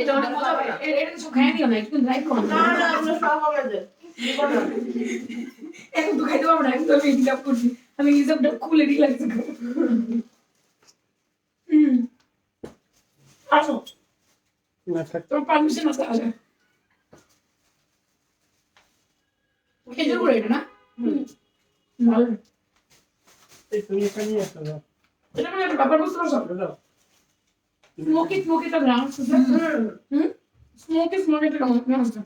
এটা অনেক মজা হবে। এটা কিছু খাই দিও না, একটু ড্রাই করো। না না, আমরা সব হবে যে এখন তো খাইতে পারবো না, একদম আমি হিসাব করছি, আমি হিসাবটা খুলে রিল্যাক্স করবো। আসো তোর পারমিশন আছে, আসো। খেজুর গুঁড়ো এটা না? ভালো। এটা মানে ব্যাপার বুঝতে পারছো? স্মোকিটা গ্রাম আছে। স্মোকিটা গ্রাম আছে।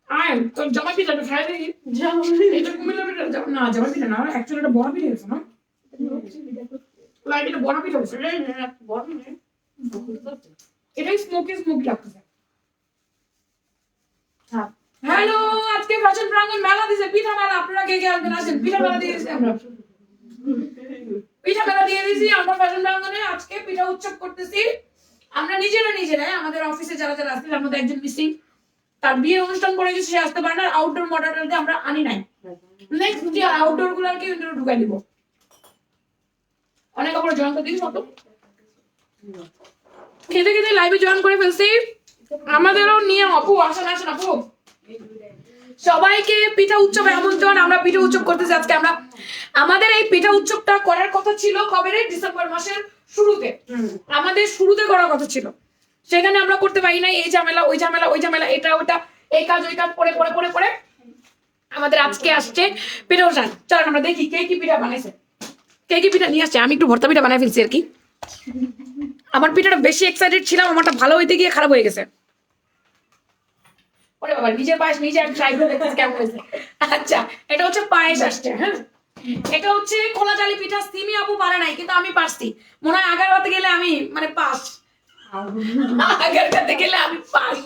আয় তোর জামা পিঠাটা খাই দেখি। এটা কুমিল্লা পিঠা না, জামা পিঠা না, অ্যাকচুয়ালি এটা বড়া পিঠা হয়েছে না? লাইক এটা বড়া পিঠা হয়েছে। এটাই স্মোকি লাগতেছে। হ্যালো, আজকে ফ্যাশন প্রাঙ্গণ মেলা দিছে, পিঠা মেলা। আপনারা কে কে আসবেন আসেন, পিঠা মেলা দিয়ে দিছি আমরা। পিঠা মেলা দিয়ে দিছি আমরা ফ্যাশন প্রাঙ্গণে। আজকে পিঠা উৎসব করতেছি আমরা নিজেরাই। আমাদের অফিসে যারা যারা আসছে, তার মধ্যে একজন মিসিং, তার বিয়ের অনুষ্ঠান করে গেছে, সে আসতে পারে না। আউটডোর মডেলটা আমরা আনি নাই। নেক্সট যে আউটডোর গুলোকে ইনডোর ঢুকাই দিব। অনেক উপরে জয়েন করে দিই কত খেতে খেতে লাইভে জয়েন করে ফেলছি। আমাদেরও নিয়ে আপু আসেন আপু। সবাইকে পিঠা উৎসবে আমন্ত্রণ। আমরা পিঠা উৎসব করতেছি আজকে। আমরা আমাদের এই পিঠা উৎসবটা করার কথা ছিল কবে রে? ডিসেম্বর মাসের শুরুতে। আমাদের শুরুতে করার কথা ছিল, সেখানে আমরা করতে পারি নাই। এই ঝামেলা ওই ঝামেলা, এটা ওটা, এই কাজ ওই কাজ পরে আমাদের আজকে আসছে পিঠা উৎসব। চলেন আমরা দেখি কে কি পিঠা বানাইছে, কে কি পিঠা নিয়ে আসছে। আমি একটু ভর্তা পিঠা বানাই ফেলছি আর কি। আমার পিঠাটা বেশি এক্সাইটেড ছিলাম, আমারটা ভালো হইতে গিয়ে খারাপ হয়ে গেছে। ওরে বাবা, নিজের পায়েস নিজে ট্রাই করে দেখতেছি কেমন হয়েছে। আচ্ছা, এটা হচ্ছে পায়েস আসছে। হ্যাঁ, এটা হচ্ছে খোলা জালি পিঠা। সিমি আপু পারে নাই, কিন্তু আমি পারছি। মনে হয় আগারগাঁওতে গেলে আমি মানে পাস। আগারগাঁওতে গেলে আমি পাস।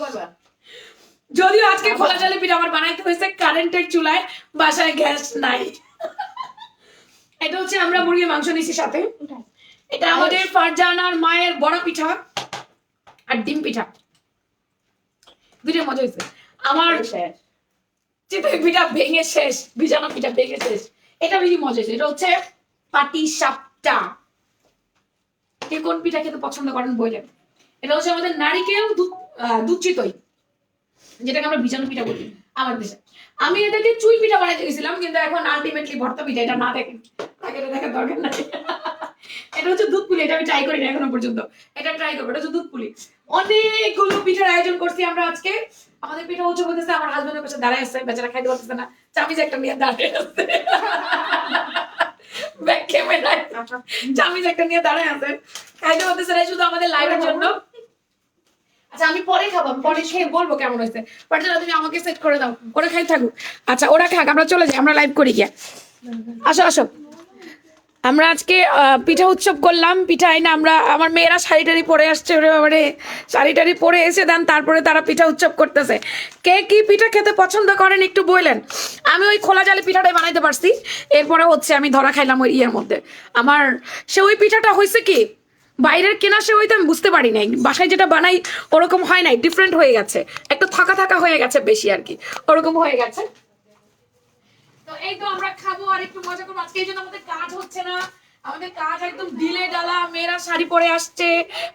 যদিও আজকে খোলা জালি পিঠা আমার বানাইতে হয়েছে কারেন্টের চুলায়, বাসায় গ্যাস নাই। এটা হচ্ছে আমরা মুরগির মাংস নিছি সাথে। এটা আমাদের ফারজানার মায়ের বড় পিঠা আর ডিম পিঠা, দুটোই মজা হয়েছে। আমার চিতই পিঠা ভেঙে শেষ, ভিজানো পিঠা ভেঙে শেষ। এটা বেশি মজা হয়েছে। এটা হচ্ছে পাটি সাপটা। কে কোন পিঠা খেতে পছন্দ করেন বললেন। এটা হচ্ছে আমাদের নারিকেল দুধ চিতই, যেটাকে আমরা ভিজানো পিঠা বলি আমার দেশে। আমি এটাকে চুই পিঠা বানাইতে গেছিলাম, কিন্তু এখন আলটিমেটলি ভর্তা পিঠা। এটা না দেখেন, তাকে এটা দেখার দরকার নাই। এটা হচ্ছে দুধ পুলি। এটা আমি ট্রাই করি না এখনো পর্যন্ত, এটা ট্রাই করবো। এটা হচ্ছে দুধ পুলি। অনেকগুলো পিঠার আয়োজন করছি আমরা আজকে। আমাদের পিঠা উৎসব হতেছে। আমার হাজবেন্ডের পাশে দাঁড়ায় আছে, বেচারা খাইতে পারতেছে না, চামিজ একটা নিয়ে দাঁড়িয়ে আছে। ব্যাক ক্যামেরায় চামিজ একটা নিয়ে দাঁড়ায় আছে, খাইতে পারতেছে না, শুধু আমাদের লাইভের জন্য। আচ্ছা, আমি পরে খাবো, পরে খেয়ে বলবো কেমন হয়েছে। পারলে তুমি আমাকে সেট করে দাও, ওরা খাই থাকুক। আচ্ছা, ওরা খাক, আমরা চলে যাই, আমরা লাইভ করি গিয়া। আসো। আমরা আজকে পিঠা উৎসব করলাম। পিঠা আইনা আমরা, আমার মেয়েরা শাড়ি পরে আসছে। ওরে বাবারে, শাড়ি পরে এসে দেন তারপরে তারা পিঠা উৎসব করতেছে। কে কি পিঠা খেতে পছন্দ করেন একটু বললেন। আমি ওই খোলা জালি পিঠাটাই বানাইতে পারছি। এরপরে হচ্ছে আমি ধরা খাইলাম ওই ইয়ের মধ্যে। আমার সে ওই পিঠাটা হয়েছে কি, বাইরের কেনা সে হইতে আমি বুঝতে পারি নাই। বাসায় যেটা বানাই ওরকম হয় নাই, ডিফারেন্ট হয়ে গেছে, একটু থাকা হয়ে গেছে বেশি আর কি, ওরকম হয়ে গেছে। তো এই তো আমরা খাবো আর একটু মজা করবো। আজকে এই জন্য আমাদের কাজ হচ্ছে না, আমাদের কাজ একদম ঢিলে ডালা। মেয়েরা শাড়ি পরে আসছে,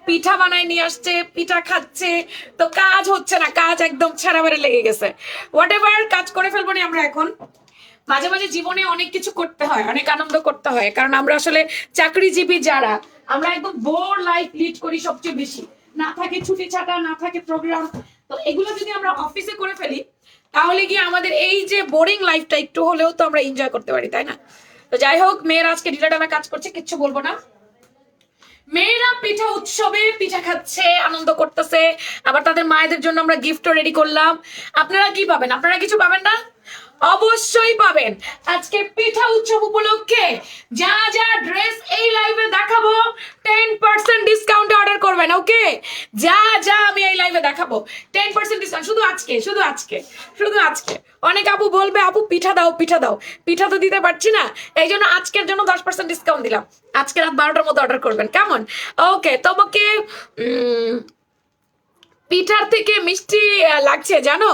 পিঠা বানায় নিয়ে আসছে, পিঠা খাচ্ছে। তো কাজ হচ্ছে না, কাজ একদম ছাড়াবারে লেগে গেছে। হোয়াট এভার, কাজ করে ফেলবো না আমরা এখন। মাঝে মাঝে জীবনে অনেক কিছু করতে হয়, অনেক আনন্দ করতে হয়, কারণ আমরা আসলে চাকরিজীবী যারা, আমরা একদম বোর লাইফ লিড করি সবচেয়ে বেশি। না থাকে ছুটি ছাটা, না থাকে প্রোগ্রাম। তো এগুলো যদি আমরা অফিসে করে ফেলি, তাহলে কি আমাদের এই যে বোরিং লাইফটা একটু হলেও তো আমরা এনজয় করতে পারি, তাই না? তো যাই হোক, মেয়েরা আজকে ঢিলাঢালা কাজ করছে, কিচ্ছু বলবো না। মেয়েরা পিঠা উৎসবে পিঠা খাচ্ছে, আনন্দ করতেছে। আবার তাদের মায়েদের জন্য আমরা গিফটও রেডি করলাম। আপনারা কি পাবেন? আপনারা কিছু পাবেন না? অবশ্যই পাবেন। আজকে পিঠা উৎসব উপলক্ষে যা যা ড্রেস এই লাইভে দেখাবো 10% ডিসকাউন্টে অর্ডার করবেন। ওকে, যা আমি এই লাইভে দেখাবো 10% ডিসকাউন্ট। শুধু আজকে অনেক আপু বলবে আপু পিঠা দাও, পিঠা তো দিতে পারছি না, এই জন্য আজকের জন্য 10% ডিসকাউন্ট দিলাম। আজকে রাত 12টার মধ্যে অর্ডার করবেন, কেমন? ওকে, তোমাকে পিঠার থেকে মিষ্টি লাগছে জানো?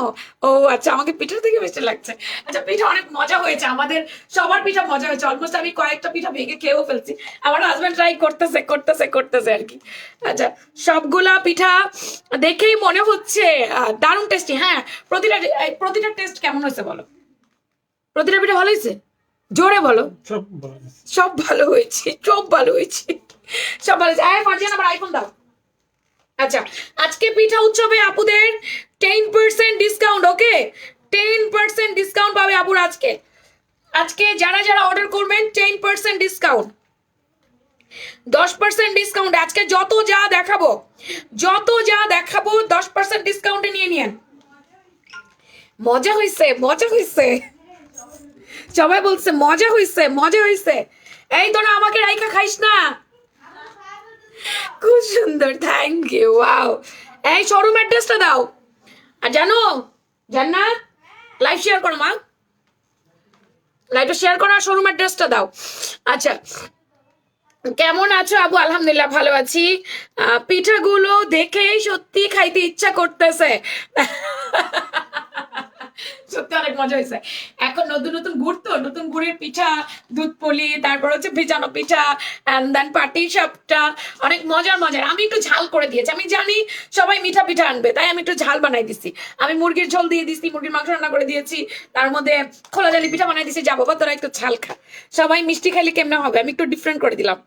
ও আচ্ছা, আমাকে পিঠার থেকে মিষ্টি লাগছে। আচ্ছা, পিঠা অনেক মজা হয়েছে, আমাদের সবার পিঠা মজা হয়েছে। অলমোস্ট আমি কয়েকটা পিঠা ভেঙে খেয়েও ফেলছি। আমার হাজবেন্ড ট্রাই করতেছে আর কি। আচ্ছা, সবগুলা পিঠা দেখেই মনে হচ্ছে দারুণ টেস্টি। হ্যাঁ, প্রতিটা টেস্ট কেমন হয়েছে বলো? প্রতিটা পিঠা ভালো হয়েছে? জোরে বলো। সব ভালো হয়েছে, সব ভালো হয়েছে, সব ভালো হয়েছে। ফারজান, আমার আইফোন দাও। আচ্ছা, আজকে পিঠা উৎসবে আপুদের 10% ডিসকাউন্ট। ওকে, 10% ডিসকাউন্ট পাবে আপুর আজকে। আজকে যারা যারা অর্ডার করবেন 10% ডিসকাউন্ট, 10% ডিসকাউন্ট। আজকে যত যা দেখাবো 10% ডিসকাউন্টে নিয়ে নিয়েন। মজা হয়েছে, মজা হয়েছে, সবাই বলছে মজা হয়েছে, মজা হয়েছে। এই তোরা আমাকে রাইখা খাইস না। খুব সুন্দর, থ্যাংক ইউ। ওয়াও, এই শোরুম অ্যাড্রেসটা দাও। আর জান্নাত লাইভ শেয়ার করো মা, লাইভটা শেয়ার করো আর শোরুম অ্যাড্রেসটা দাও। আচ্ছা, কেমন আছো আপু? আলহামদুলিল্লাহ ভালো আছি। পিঠাগুলো দেখেই সত্যি খাইতে ইচ্ছা করতেছে। সত্যি অনেক মজা হয়েছে। এখন নতুন নতুন গুড়, তো নতুন গুড়ের পিঠা, দুধ পুলি, তারপর হচ্ছে ভেজানো পিঠা, এন্ড দেন পাটি সাপটা, অনেক মজার। আমি একটু ঝাল করে দিয়েছি, আমি জানি সবাই মিঠা পিঠা আনবে, তাই আমি একটু ঝাল বানাই দিছি। আমি মুরগির ঝোল দিয়ে দিছি, মুরগির মাংস রান্না করে দিয়েছি, তার মধ্যে খোলা জালি পিঠা বানাই দিছি। যা বাবা তোরা একটু ঝাল খা, সবাই মিষ্টি খাইলে কেমন হবে, আমি একটু ডিফারেন্ট করে দিলাম।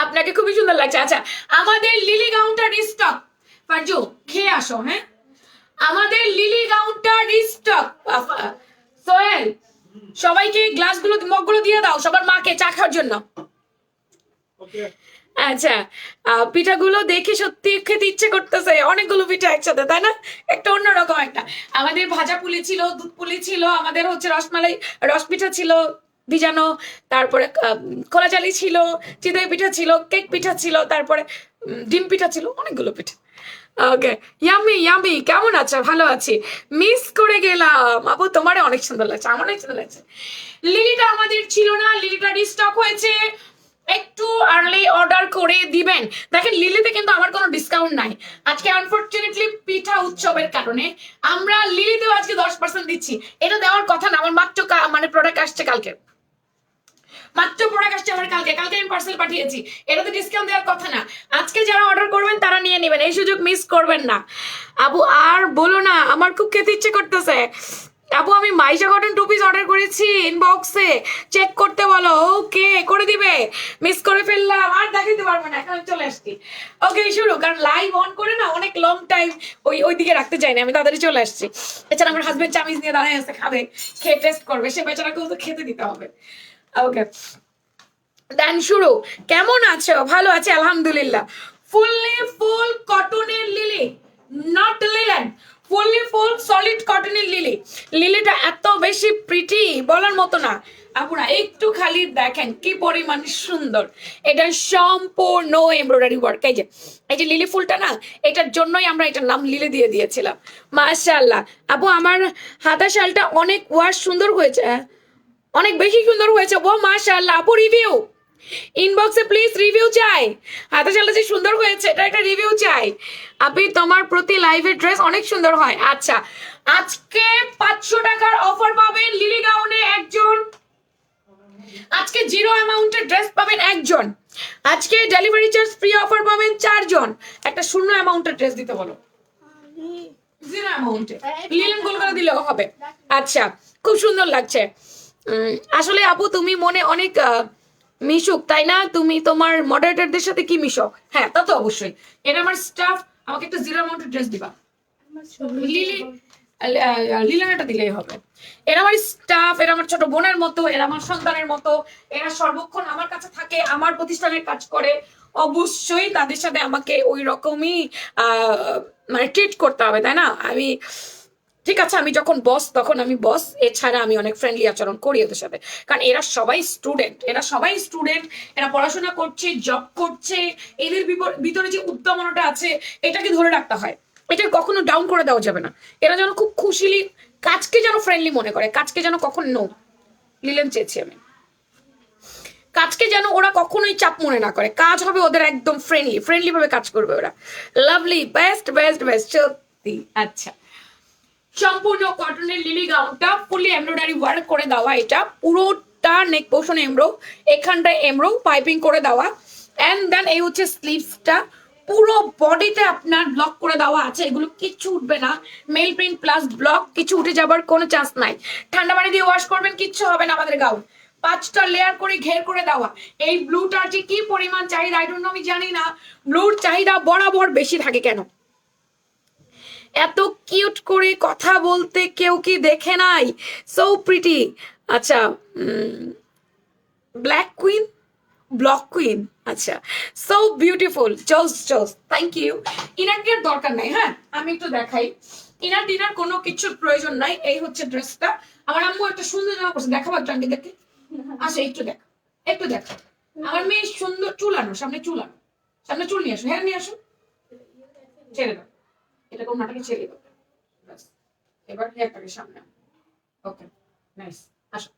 আপনাকে খুবই সুন্দর লাগছে। আচ্ছা, আমাদের লিলি গাউনটা রিস্টক, ফারজু খেয়ে আসো। হ্যাঁ, আমাদের লিলি গাউনটা রিস্টক। সোহেল, সবাইকে গ্লাসগুলো মগগুলো দিয়ে দাও, সবার মাকে চা খাওয়ার জন্য। আচ্ছা, পিঠাগুলো দেখে সত্যি খেতে ইচ্ছে করতেছে, অনেকগুলো পিঠা একসাথে, তাই না? একটা অন্যরকম একটা। আমাদের ভাজা পুলি ছিল, দুধ পুলি ছিল, আমাদের হচ্ছে রসমালাই রস পিঠা ছিল ভিজানো, তারপরে খোলা চালি ছিল, চিতই পিঠা ছিল, কেক পিঠা ছিল, তারপরে ডিম পিঠা ছিল, অনেকগুলো পিঠা। ওকে, ইয়ামি ইয়ামি, কেমন আছো? ভালো আছি, মিস করে গেলাম আপু, তোমারে অনেক সুন্দর লাগছে, আমার অনেক সুন্দর লাগছে। লিলিটা আমাদের ছিল না, লিলিটা রিস্টক হয়েছে, একটু আর্লি অর্ডার করে দিবেন। দেখেন, লিলিতে কিন্তু আমার কোনো ডিসকাউন্ট নাই আজকে, আনফরচুনেটলি পিঠা উৎসবের কারণে আমরা লিলিতেও আজকে 10% দিচ্ছি। এটা দেওয়ার কথা না, আমার মাত্র মানে প্রোডাক্ট আসছে কালকে, মাত্র প্রোডাক্ট আসছে আমার কালকে আমি পার্সেল পাঠিয়েছি। এটাতে ডিসকাউন্ট দেওয়ার কথা না। আজকে যারা অর্ডার করবেন তারা নিয়ে নেবেন, এই সুযোগ মিস করবেন না। আপু আর বলো না, আমার খুব খেতে ইচ্ছে করতেছে। আপু আমি মাইশা কটন 2 পিস অর্ডার করেছি, ইনবক্সে চেক করতে বলো। ওকে, করে দিবে, মিস করে ফেললাম, আর দেখাইতে পারবো না, এখন চলে আসছি। ওকে শুরু, কারণ লাইভ অন করে না অনেক লং টাইম ওই দিকে রাখতে চাইনি, আমি তাড়াতাড়ি চলে আসছি। এছাড়া আমার হাজবেন্ড চামিজ নিয়ে দাঁড়ায় আছে, খাবে, খেয়ে টেস্ট করবে, সে বেচারাকেও তো খেতে দিতে হবে। ওকে, দেন শুরু। কেমন আছো? ভালো আছি আলহামদুলিল্লাহ। ফুল কটনের lily, not linen, full solid কটনের লিলি। লিলিটা এত বেশি প্রিটি, বলার মতো না। আপনারা একটু খালি দেখেন কি পরিমাণ সুন্দর। এটা সম্পূর্ণ এমব্রয়ডারি ওয়ার্ক। এই যে লিলি ফুলটা না, এটার জন্যই আমরা এটার নাম লিলি দিয়ে দিয়েছিলাম। মাশাআল্লাহ আপু, আমার হাতা শালটা অনেক ওয়াশ সুন্দর হয়েছে, অনেক বেশি সুন্দর হয়েছে। ও মাশাআল্লাহ আপু, রিভিউ ইনবক্সে প্লিজ, রিভিউ চাই। হাতে চালটা যে সুন্দর হয়েছে, এটা একটা রিভিউ চাই। আপনি তোমার প্রতি লাইভের ড্রেস অনেক সুন্দর হয়। আচ্ছা, আজকে 500 টাকার অফার পাবেন লিলি গাউনে একজন, আজকে 0 অ্যামাউন্টের ড্রেস পাবেন একজন, আজকে ডেলিভারি চার্জ ফ্রি অফার পাবেন 4 জন। একটা 0 অ্যামাউন্টের ড্রেস দিতে বলো, 0 অ্যামাউন্টে লিলেন গোল করে দিলেও হবে। আচ্ছা, খুব সুন্দর লাগছে। আসলে আপু তুমি মনে অনেক মিশুক, তাই না? তুমি তোমার মডারেটরদের সাথে কি মিশো? হ্যাঁ, তা তো অবশ্যই। এটা আমার স্টাফ, আমাকে একটা 0 অ্যামাউন্টের ড্রেস দিবা, লিলেনটা দিলেই হবে। এরা আমার স্টাফ, এরা আমার ছোট বোনের মতো, এরা আমার সন্তানের মতো, এরা সর্বক্ষণ আমার কাছে থাকে, আমার প্রতিষ্ঠানের কাজ করে। অবশ্যই তাদের সাথে আমাকে ওই রকমই মানে ট্রিট করতে হবে, তাই না? আমি ঠিক আছে, আমি যখন বস তখন আমি বস, এছাড়া আমি অনেক ফ্রেন্ডলি আচরণ করি ওদের সাথে, কারণ এরা সবাই স্টুডেন্ট, এরা পড়াশোনা করছে, জব করছে, এদের ভিতরে যে উদ্যমনটা আছে এটাকে ধরে রাখতে হয়, এটা কখনো ডাউন করে দেওয়া যাবে না। এরা যেন খুব খুশিলি কাজকে যেন ফ্রেন্ডলি মনে করে, কাজকে যেন কখন নো লিলেন চেয়েছি আমি। কাজকে যেন ওরা কখনোই চাপ মনে না করে, কাজ হবে ওদের একদম ফ্রেন্ডলি ভাবে কাজ করবে ওরা। লাভলি, বেস্ট বেস্ট বেস্ট সত্যি। আচ্ছা, সম্পূর্ণ কটনের লিলি গাউনটা ফুলি এমব্রয়ডারি ওয়ার্ক করে দেওয়া, এটা পুরোটা নেক পোর্শন এমব্রো, এখানটায় এমব্রো পাইপিং করে দেওয়া, এন্ড দেন এই হচ্ছে স্লিভসটা, পুরো বডিতে আপনার ব্লক করে দেওয়া আছে, এগুলো কিচ্ছু উঠবে না, মেল প্রিন্ট প্লাস ব্লক, কিছু উঠে যাবার কোনো চান্স নাই। ঠান্ডা পানি দিয়ে ওয়াশ করবেন, কিচ্ছু হবে না আমাদের গাউন। 5টা লেয়ার করে ঘের করে দেওয়া। এই ব্লুটার যে কি পরিমাণ চাহিদা আই ডোন্ট নো, আমি জানি না ব্লুর চাহিদা বরাবর বেশি থাকে কেন। এত কিউট করে কথা বলতে কেউ কি দেখে নাই? So pretty. আচ্ছা, ব্ল্যাক কুইন, ব্লক কুইন, আচ্ছা, সো বিউটিফুল, জোস জোস, থ্যাংক ইউ। ইনার কেয়ার দরকার নাই, হ্যাঁ আমি একটু দেখাই, ইনার ডিনার কোনো কিছুর প্রয়োজন নাই। এই হচ্ছে ড্রেসটা, আমার আম্মু একটা সুন্দর জামা পড়ছে, দেখাবো একটু আন্টিদেরকে, আসো একটু দেখ, একটু দেখো। আমার মেয়ে সুন্দর চুল আনো, সামনে চুল আনো, সামনে চুল নিয়ে আসো, হ্যাঁ নিয়ে আসো, ছেড়ে দাও, এটা কোন নাটকে ছেড়ে দাও, এবার হেয়ারটাকে সামনে, ওকে নাইস, আসো।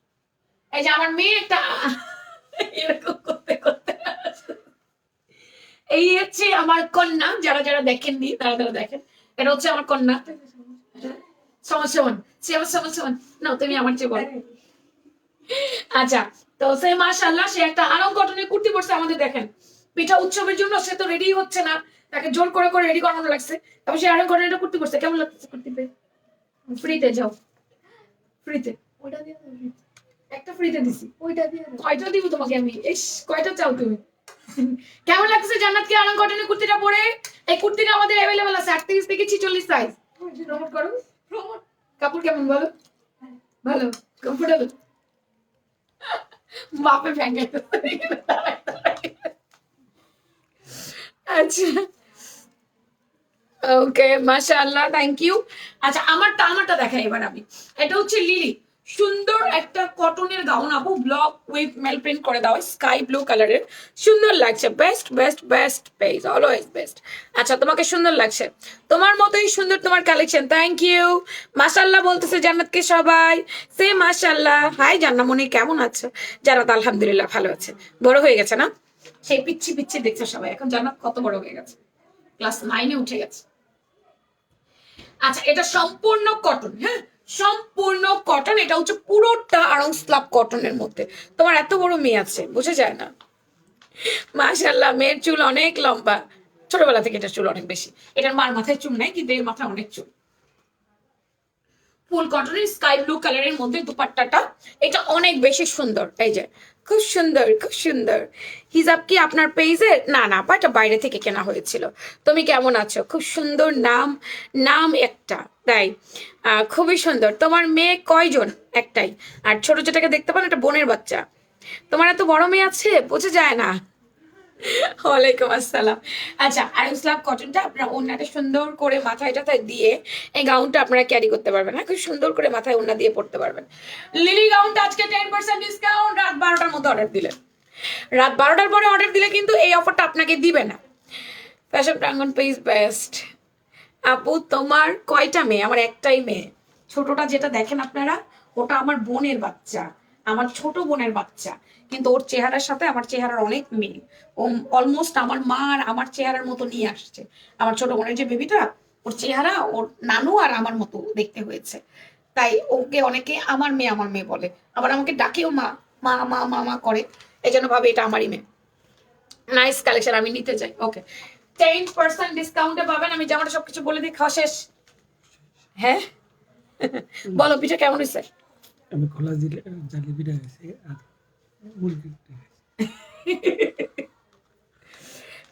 এই যে আমার মেয়ে একটা এরকম করতে করতে, এই হচ্ছে আমার কন্যা, যারা যারা দেখেননি তারা তারা দেখেন, এটা হচ্ছে আমার কন্যা, সমান না, তুমি আমার চেয়ে বলো। আচ্ছা, তো সে মাশাআল্লাহ, সে একটা আরং কটনের কুর্তি পরছে আমাদের, দেখেন পিঠা উৎসবের জন্য সে তো রেডি হচ্ছে না, তাকে জোর করে করে রেডি করানো লাগছে, তারপর সে আরং কটনের কুর্তি পরছে, কেমন লাগছে কুর্তিতে? ফ্রিতে যাও, ফ্রিতে ওইটা দিয়ে, একটা ফ্রিতে দিছি, ওইটা দিয়ে কয়টা দিব তোমাকে আমি, ইস কয়টা চাও তুমি? কেমন লাগছে জান্নাতকে আরং কটনের কুর্তিটা পরে? এই কুর্তিটা আমাদের अवेलेबल আছে 38 থেকে 46 সাইজ। প্রমোট করো, প্রমোট। কাপড় কেমন বলো? ভালো, কমফোর্টেবল। বাপে ফ্যাঙ্গাই। আচ্ছা, ওকে মাশাআল্লাহ, থ্যাংক ইউ। আচ্ছা, আমারটা দেখাই এবার আমি। এটা হচ্ছে লিলি, সুন্দর একটা কটনের গাউন আপু, ব্লক উইথ মেল প্রিন্ট করে দাও, স্কাই ব্লু কালারের, সুন্দর লাগছে, best best best page, always best. আচ্ছা, তোমাকে সুন্দর লাগছে, তোমার মতোই সুন্দর তোমার কালেকশন, থ্যাংক ইউ। মাশাআল্লাহ বলতেছে জান্নাতকে সবাই, সে মাশাআল্লাহ। হাই জান্নামণি, কেমন আছো? জান্নাত আলহামদুলিল্লাহ ভালো আছে, বড় হয়ে গেছে না, সেই পিচ্ছি পিচ্ছি দেখছে সবাই, এখন জান্নাত কত বড় হয়ে গেছে, ক্লাস 9-এ উঠে গেছে। আচ্ছা, এটা সম্পূর্ণ কটন, হ্যাঁ সম্পূর্ণ কটন, এটা হচ্ছে পুরোটা আরং স্লাব কটনের মধ্যে। তোমার এত বড় মেয়ে আছে, বোঝা যায় না, মাশাআল্লাহ। মেয়ের চুল অনেক লম্বা, ছোটবেলা থেকে এটা চুল অনেক বেশি, এটার মার মাথায় চুল নাই, কিন্তু এর মাথায় অনেক চুল। ফুল কটনের স্কাই ব্লু কালারের মধ্যে দুপাট্টাটা, এটা অনেক বেশি সুন্দর, এই যে খুব সুন্দর খুব সুন্দর। হিজাব কি আপনার পেজের? না না আপা, এটা বাইরে থেকে কেনা হয়েছিল। তুমি কেমন আছো? খুব সুন্দর নাম, নাম একটা, তাই খুবই সুন্দর। তোমার মেয়ে কয়জন? একটাই, আর ছোট যেটাকে দেখতে পান এটা বোনের বাচ্চা। তোমার এত বড় মেয়ে আছে, বোঝা যায় না। ওয়ালাইকুম আসসালাম। আচ্ছা, আর ইসলাম কটনটা আপনারা ওড়নাটা সুন্দর করে মাথায় টাথায় দিয়ে এই গাউনটা আপনারা ক্যারি করতে পারবেন, হ্যাঁ খুব সুন্দর করে মাথায় ওড়না দিয়ে পড়তে পারবেন। লিলি গাউনটা আজকে 10% ডিসকাউন্ট, রাত 12টার মধ্যে অর্ডার দিলে, রাত 12টার পরে অর্ডার দিলে কিন্তু এই অফারটা আপনাকে দিবে না। ফ্যাশন প্রাঙ্গন পেজ বেস্ট। আপু তোমার কয়টা মেয়ে? আমার একটাই মেয়ে, ছোটটা যেটা দেখেন আপনারা ওটা আমার বোনের বাচ্চা, আমার ছোট বোনের বাচ্চা, কিন্তু ওর চেহারার সাথে আমার চেহারার অনেক মিল, ও অলমোস্ট আমার মা আর আমার চেহারার মতো নিয়ে আসছে। আমার ছোট বোনের যে বেবিটা, ওর চেহারা ওর নানু আর আমার মতো দেখতে হয়েছে, তাই ওকে অনেকে আমার মেয়ে বলে, আবার আমাকে ডাকেও মা মা মা মা মা করে, এই জন্য ভাবে এটা আমারই মেয়ে। নাইস কালেকশন, আমি নিতে চাই। ওকে, 10% ডিসকাউন্টে পাবেন। আমি জামাটা সবকিছু বলে দিই, খাওয়া শেষ? হ্যাঁ বলো, পিঠা কেমন হয়েছে? আমি খোলা দিলে জালিবিটা গেছে আর মুরগি।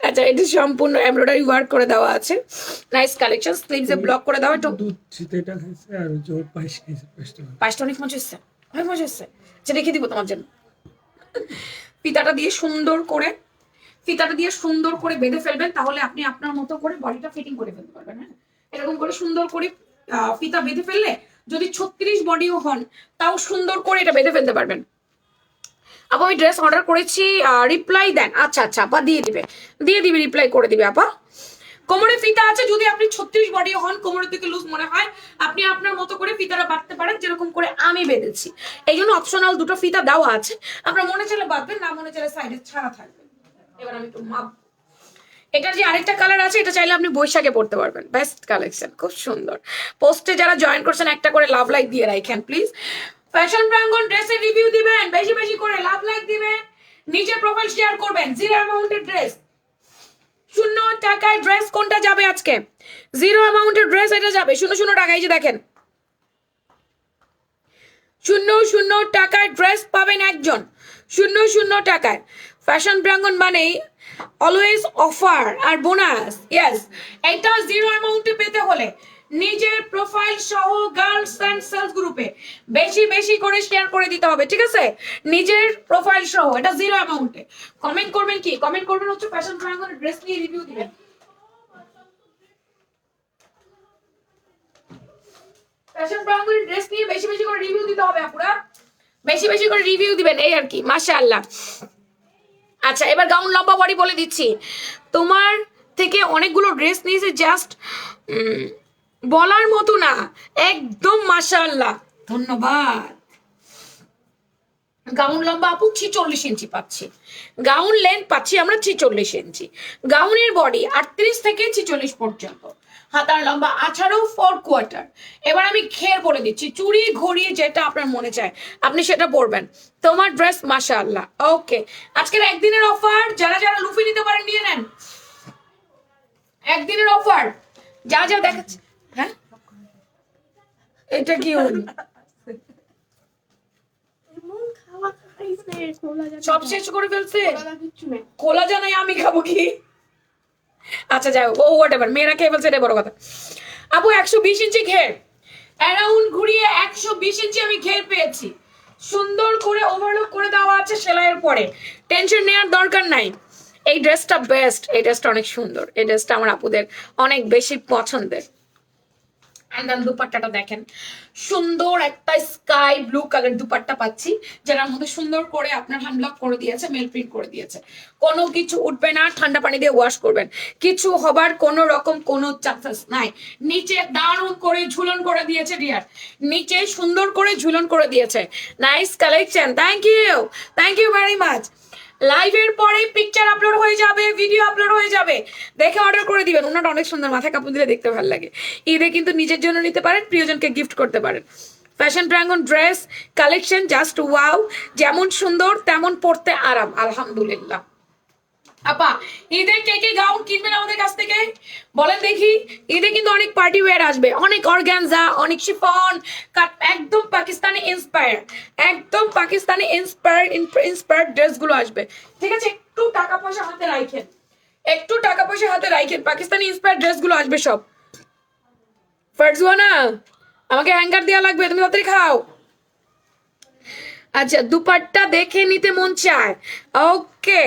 আচ্ছা, এটা সম্পূর্ণ এমব্রয়ডারি ওয়ার্ক করে দেওয়া আছে, নাইস কালেকশন, স্লিভসে ব্লক করে দেওয়া, একটু দুধ চিতেটা খাইছে আর জোর পায়েস খাইছে, পায়েসটা অনেক মজা হচ্ছে, অনেক মজা হচ্ছে। আচ্ছা, রেখে দিব তোমার জন্য। ফিতাটা দিয়ে সুন্দর করে বেঁধে ফেলবেন, তাহলে আপনি আপনার মতো করে বডিটা ফিটিং করে ফেলতে পারবেন, হ্যাঁ এরকম করে সুন্দর করে ফিতা বেঁধে ফেললে, যদি 36 বডিও হন তাও সুন্দর করে এটা বেঁধে ফেলতে পারবেন। আপা আমি ড্রেস অর্ডার করেছি, রিপ্লাই দেন। আচ্ছা আচ্ছা আপা, দিয়ে দিবে রিপ্লাই করে দিবে আপা। কোমরে ফিতা আছে, যদি আপনি 36 বডি হন, কোমরের দিকে লুজ মনে হয়, আপনি আপনার মতো করে ফিতাটা বাঁধতে পারেন, যেরকম করে আমি বেঁধেছি। এই জন্য অপশনাল দুটো ফিতা দেওয়া আছে, আপনার মনে চাইলে বাঁধবেন, না মনে চাইলে সাইডে ছাড়া থাকবে। এবার আমি একটু মাপ। এটার যে আরেকটা কালার আছে, এটা চাইলে আপনি বৈশাখে পড়তে পারবেন, বেস্ট কালেকশন, খুব সুন্দর। পোস্টে যারা জয়েন করছেন একটা করে লাভ লাইক দিয়ে রাখেন প্লিজ। ফ্যাশন প্রাঙ্গণ ড্রেসের রিভিউ দিবেন, বেশি বেশি করে লাভ লাইক দিবেন, নিচে প্রোফাইল শেয়ার করবেন। 0 অ্যামাউন্টের ড্রেস, 0 টাকায় ড্রেস কোনটা যাবে আজকে? 0 অ্যামাউন্টের ড্রেস এটা যাবে 0 টাকা। এই যে দেখেন, 0 টাকায় ড্রেস পাবেন একজন, 0 টাকায়। ফ্যাশন প্রাঙ্গণ মানেই অলওয়েজ অফার আর বোনাস। ইয়েস, এটা 0 অ্যামাউন্টে পেতে হলে নিজের প্রোফাইল সহ গার্লস অ্যান্ড সেলস গ্রুপে বেশি বেশি করে শেয়ার করে দিতে হবে, ঠিক আছে? নিজের প্রোফাইল সহ, এটা 0 অ্যামাউন্টে। কমেন্ট করবেন কি? কমেন্ট করবেন হচ্ছে ফ্যাশন প্রাঙ্গণের ড্রেস নিয়ে রিভিউ দিবেন। ফ্যাশন প্রাঙ্গণের ড্রেস নিয়ে বেশি বেশি করে রিভিউ দিতে হবে আপুরা, বেশি বেশি করে রিভিউ দিবেন, এই আর কি। মাশাআল্লাহ। আচ্ছা, এবার গাউন লম্বা বডি বলে দিচ্ছি। তোমার থেকে অনেকগুলো ড্রেস নিয়েছে, জাস্ট বলার মতো না, একদম মাশাআল্লাহ, ধন্যবাদ। গাউন লম্বা আপু 46 ইঞ্চি পাচ্ছি, গাউন লেন্থ পাচ্ছি আমরা 46 ইঞ্চি, গাউনের বডি 38 থেকে 46 পর্যন্ত, হাতার লম্বা 18 4 কোয়ার্টার। এবার আমি ঘের বলে দিচ্ছি, চুড়ি ঘড়ি যেটা আপনার মনে চায় আপনি সেটা পরবেন। তোমার ড্রেস মাশাআল্লাহ। ওকে, আজকের একদিনের অফার, যারা যারা লুফি নিতে পারেন নিয়ে নেন, একদিনের অফার। যা যা দেখাচ্ছে, হ্যাঁ এটা কি হলো? সব শেষ করে ফেলছে, খোলা জানাই আমি খাবো কি? আচ্ছা যাই হোক, ও হোয়াট এভার, মেয়েরা খেয়ে ফেলছে, এটা বড় কথা। আপু 120 ইঞ্চি ঘের, অ্যারাউন্ড ঘুরিয়ে 120 ইঞ্চি আমি ঘের পেয়েছি, সুন্দর করে ওভারলক করে দেওয়া আছে সেলাইয়ের পরে, টেনশন নেওয়ার দরকার নাই। এই ড্রেসটা বেস্ট, এই ড্রেসটা অনেক সুন্দর, এই ড্রেসটা আমার আপুদের অনেক বেশি পছন্দের। দুপাট্টাটা দেখেন, সুন্দর একটা স্কাই ব্লু কালার দুপাট্টা পাচ্ছি, যেটার মধ্যে সুন্দর করে আপনার হ্যান্ড ব্লক করে দিয়েছে, মেল প্রিন্ট করে দিয়েছে। কোনো কিছু উঠবে না, ঠান্ডা পানি দিয়ে ওয়াশ করবেন, কিছু হবার কোনো রকম কোনো চান্সেস নাই। নিচে দারুণ করে ঝুলন করে দিয়েছে ডিয়ার, নিচে সুন্দর করে ঝুলন করে দিয়েছে। Nice collection, thank you very much. লাইভের পরে পিকচার আপলোড হয়ে যাবে, ভিডিও আপলোড হয়ে যাবে, দেখে অর্ডার করে দিবেন। ওনাটা অনেক সুন্দর, মাথায় কাপড় দিলে দেখতে ভালো লাগে। ঈদে কিন্তু নিজের জন্য নিতে পারেন, প্রিয়জনকে গিফট করতে পারেন। ফ্যাশন প্রাঙ্গণ ড্রেস কালেকশন জাস্ট ওয়াও, যেমন সুন্দর তেমন পরতে আরাম, আলহামদুলিল্লাহ। আপা ঈদে কে কে গাউন কিনবেন আমাদের কাছ থেকে বলেন দেখি। ঈদে কিন্তু অনেক পার্টি ওয়্যার আসবে, অনেক অর্গানজা, অনেক শিফন, একদম পাকিস্তানি ইন্সপায়ার, একদম পাকিস্তানি ইন্সপায়ার্ড ড্রেসগুলো আসবে, ঠিক আছে? একটু টাকা পয়সা হাতে রাখেন, একটু টাকা পয়সা হাতে রাখেন, পাকিস্তানি ইন্সপায়ার্ড ড্রেসগুলো আসবে সব। ফারজুয়ানা, আমাকে হ্যাঙ্গার দেওয়া লাগবে, তুমি তাড়াতাড়ি খাও। আচ্ছা, দুপাট্টা দেখে নিতে মন চায়। ওকে,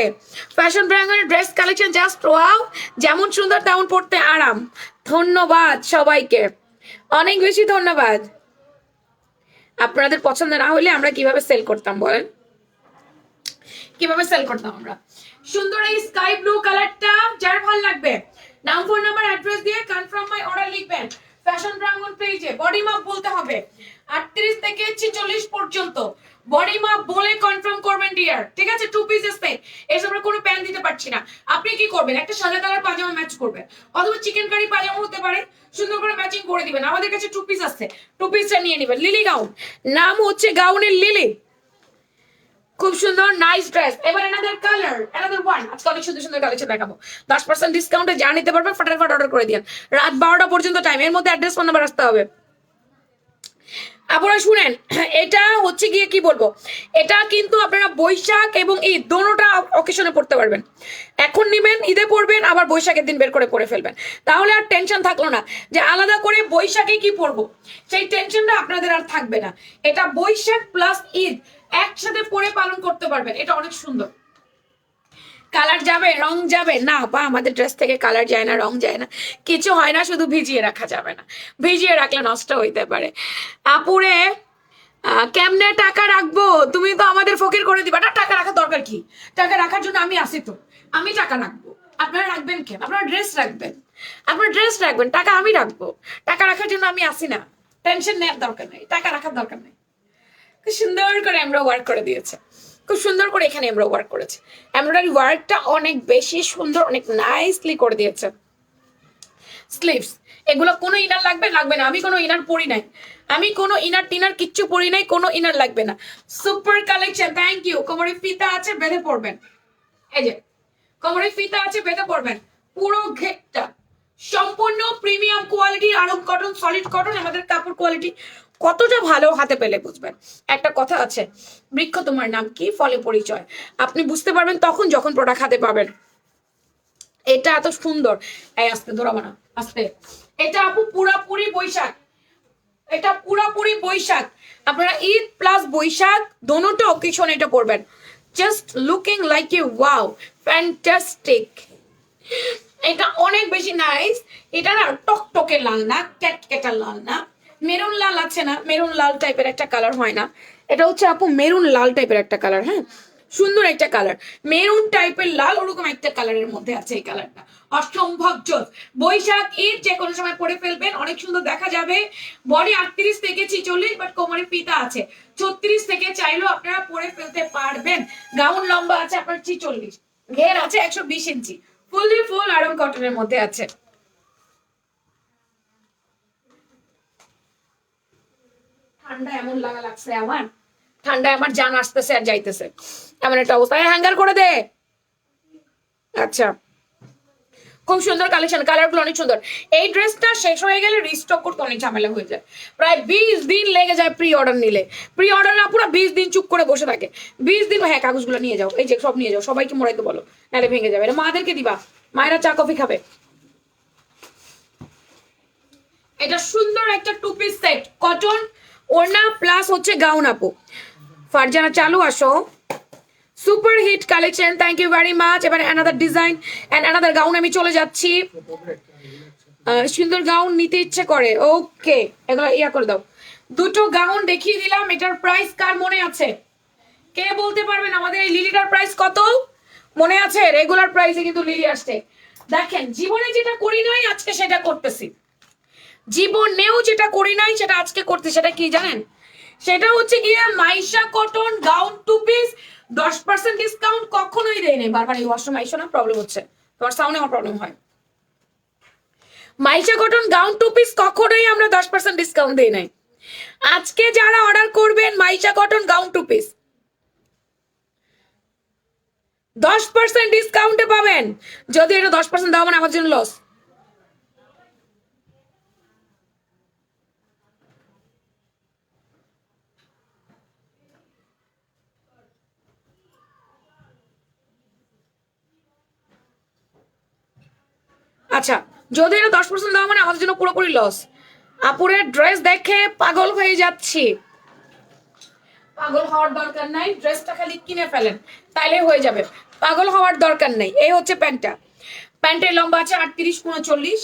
ফ্যাশন প্রাঙ্গণের ড্রেস কালেকশন জাস্ট ওয়াও, যেমন সুন্দর তেমন পড়তে আরাম। ধন্যবাদ সবাইকে, অনেক বেশি ধন্যবাদ। আপনাদের পছন্দ না হলে আমরা কিভাবে সেল করতাম বলেন, কিভাবে সেল করতাম আমরা? সুন্দর এই স্কাই ব্লু কালারটা যার ভালো লাগবে, নাম ফোন নাম্বার অ্যাড্রেস দিয়ে কনফার্ম মাই অর্ডার লিখবেন। ফ্যাশন প্রাঙ্গণ পেজে বডি মাপ বলতে হবে, 38 থেকে 46 পর্যন্ত বডি মাপ বলে কনফার্ম করবেন ডিয়ার, ঠিক আছে? 2 পিস সেট, এসব আমরা কোনো প্যান্ট দিতে পারছি না। আপনি কি করবেন, একটা সাদা কালার পাজামা ম্যাচ করবেন, অথবা চিকেন কারি পাজামা হতে পারে, সুন্দর করে ম্যাচিং করে দিবেন। আমাদের কাছে 2 পিস আছে, 2 পিসটা নিয়ে নেবেন। লিলি গাউন, নাম হচ্ছে গাউনের লিলি, খুব সুন্দর নাইস ড্রেস। এবার অ্যানাদার কালার, অ্যানাদার ওয়ান। আজকে অনেক সুন্দর সুন্দর কালেকশন দেখাবো, 10% ডিসকাউন্টে যা নিতে পারবেন ফটাফট অর্ডার করে দিন। রাত 12টা পর্যন্ত টাইম, এর মধ্যে অ্যাড্রেস ফোন নাম্বার আসতে হবে। আপনারা শুনেন, এটা হচ্ছে গিয়ে কি বলবো, এটা কিন্তু আপনারা বৈশাখ এবং ঈদ দোনোটা অকেশনে পড়তে পারবেন। এখন নিবেন, ঈদে পড়বেন, আবার বৈশাখের দিন বের করে পরে ফেলবেন, তাহলে আর টেনশন থাকলো না যে আলাদা করে বৈশাখে কি পরবো, সেই টেনশনটা আপনাদের আর থাকবে না। এটা বৈশাখ প্লাস ঈদ একসাথে পরে পালন করতে পারবেন, এটা অনেক সুন্দর। কালার যাবে, রং যাবে না বা আমাদের ড্রেস থেকে কালার যায় না, রং যায় না, কিছু হয় না, শুধু ভিজিয়ে রাখা যাবে না, ভিজিয়ে রাখলে নষ্ট হইতে পারে। আপুরে কেমনে টাকা রাখবো, তুমি তো আমাদের ফকির করে দিবা না। টাকা রাখার দরকার কি, টাকা রাখার জন্য আমি আসি তো, আমি টাকা রাখবো, আপনারা রাখবেন কেন? আপনারা ড্রেস রাখবেন, আপনারা ড্রেস রাখবেন, টাকা আমি রাখবো। টাকা রাখার জন্য আমি আসি না, টেনশন নেওয়ার দরকার নেই, টাকা রাখার দরকার নেই। খুব সুন্দর করে আমরা ওয়ার্ক করে দিয়েছে, খুব সুন্দর করে এখানে আমরা ওয়ার্ক করেছি। এমব্রয়ডারি ওয়ার্কটা অনেক বেশি সুন্দর, অনেক নাইসলি করে দিয়েছে। স্লিভস, এগুলো কোনো ইনার লাগবে লাগবে না, আমি কোনো ইনার পরি নাই, আমি কোনো ইনার টিনার কিচ্ছু পরি নাই, কোনো ইনার লাগবে না। Super collection, thank you. কোমরে ফিতা আছে, বেঁধে পড়বেন, এই যে কোমরে ফিতা আছে, বেঁধে পড়বেন। পুরো ঘেরটা সম্পূর্ণ premium quality, Aarong cotton, solid cotton. আমাদের কাপড় কোয়ালিটি কতটা ভালো হাতে পেলে বুঝবেন। একটা কথা আছে, বৃক্ষ তোমার নাম কি, ফলে পরিচয়। আপনি বুঝতে পারবেন তখন যখন প্রোডাক্ট হাতে পাবেন। এটা এত সুন্দর, এই আস্তে ধরাবো না, আস্তে। এটা আপু পুরাপুরি বৈশাখ, এটা পুরাপুরি বৈশাখ। আপনারা ঈদ প্লাস বৈশাখ দোনোটা অকেশন এটা পরবেন। Just looking like a wow, fantastic. এটা অনেক বেশি নাইস। এটা না টকটকে লাল না, ক্যাটকেটা লাল না, মেরুন লাল আছে না, মেরুন লাল টাইপের একটা কালার হয় না, এটা হচ্ছে আপু মেরুন লাল টাইপের একটা কালার। হ্যাঁ, সুন্দর একটা কালার, মেরুন টাইপের লাল, ওরকম একটা কালারের মধ্যে আছে এই কালারটা। অসম্ভব জোস। বৈশাখ ঈদ যে কোনো সময় পরে ফেলবেন, অনেক সুন্দর দেখা যাবে। বডি 38 থেকে 46, বাট কোমরে ফিতা আছে 36 থেকে, চাইলেও আপনারা পরে ফেলতে পারবেন। গাউন লম্বা আছে আপনার 46, ঘের আছে 120 ইঞ্চি, ফুললি ফুল আরং কটনের মধ্যে আছে। ঠান্ডা এমন লাগছে আমার, ঠান্ডায় আমার জান আসতেছে আর যাইতেছে, এমন একটা অবস্থা। হ্যাঙ্গার করে দে। আচ্ছা, খুব সুন্দর কালেকশন, কালারগুলো অনেক সুন্দর। এই ড্রেসটা শেষ হয়ে গেলে রিস্টক করতে অনেক ঝামেলা হয়ে যায়, প্রায় 20 দিন লেগে যায় প্রি অর্ডার নিলে। প্রি অর্ডার না পুরো 20 দিন চুপ করে বসে থাকে, 20 দিন। হ্যাঁ, কাগজগুলো নিয়ে যাও, এই যে সব নিয়ে যাও, সবাইকে মোড়াইতে বলো, নাহলে ভেঙে যাবে। এটা মাদেরকে দিবা, মায়েরা চা কফি খাবে। এটা সুন্দর একটা টু পিস সেট, কটন ওড়না প্লাস হচ্ছে গাউন। আপু ফারজানা চালু আসো। Super hit collection, thank you very much. এবারে another design and another gown আমি চলে যাচ্ছি। সুন্দর গাউন নিতে ইচ্ছে করে, ওকে, এগুলো ইয়া করে দাও। দুটো গাউন দেখিয়ে দিলাম, এটার প্রাইস কার মনে আছে? কে বলতে পারবেন আমাদের এই লিলিটার প্রাইস কত মনে আছে? রেগুলার প্রাইসে কিন্তু লিলি আসছে। দেখেন, জীবনে যেটা করি নাই আজকে সেটা করতেছি, জীবনেও যেটা করি নাই সেটা আজকে করতে। সেটা কি জানেন? সেটা হচ্ছে গিয়ে Maisha cotton gown 2 piece 10% discount কখনোই দেয় নাই। বারবার এই ওয়াশরুম আইসো না, প্রবলেম হচ্ছে, তোমার সাউন্ডে আমার প্রবলেম হয়। মাইশা কটন গাউন 2 পিস কখনোই আমরা 10% ডিসকাউন্ট দেই নাই। আজকে যারা অর্ডার করবেন মাইশা কটন গাউন 2 পিস 10% ডিসকাউন্টে পাবেন। যদি এটা 10% দাও মানে আমার জন্য লস। আচ্ছা, যদি এটা 10% দাও মানে আমাদের জন্য পুরোপুরি লস। আপুরের ড্রেস দেখে পাগল হয়ে যাচ্ছি। পাগল হওয়ার দরকার নাই, ড্রেসটা খালি কিনে ফেলেন তাইলে হয়ে যাবে, পাগল হওয়ার দরকার নেই। এই হচ্ছে প্যান্টটা, প্যান্টের লম্বা আছে 38 39,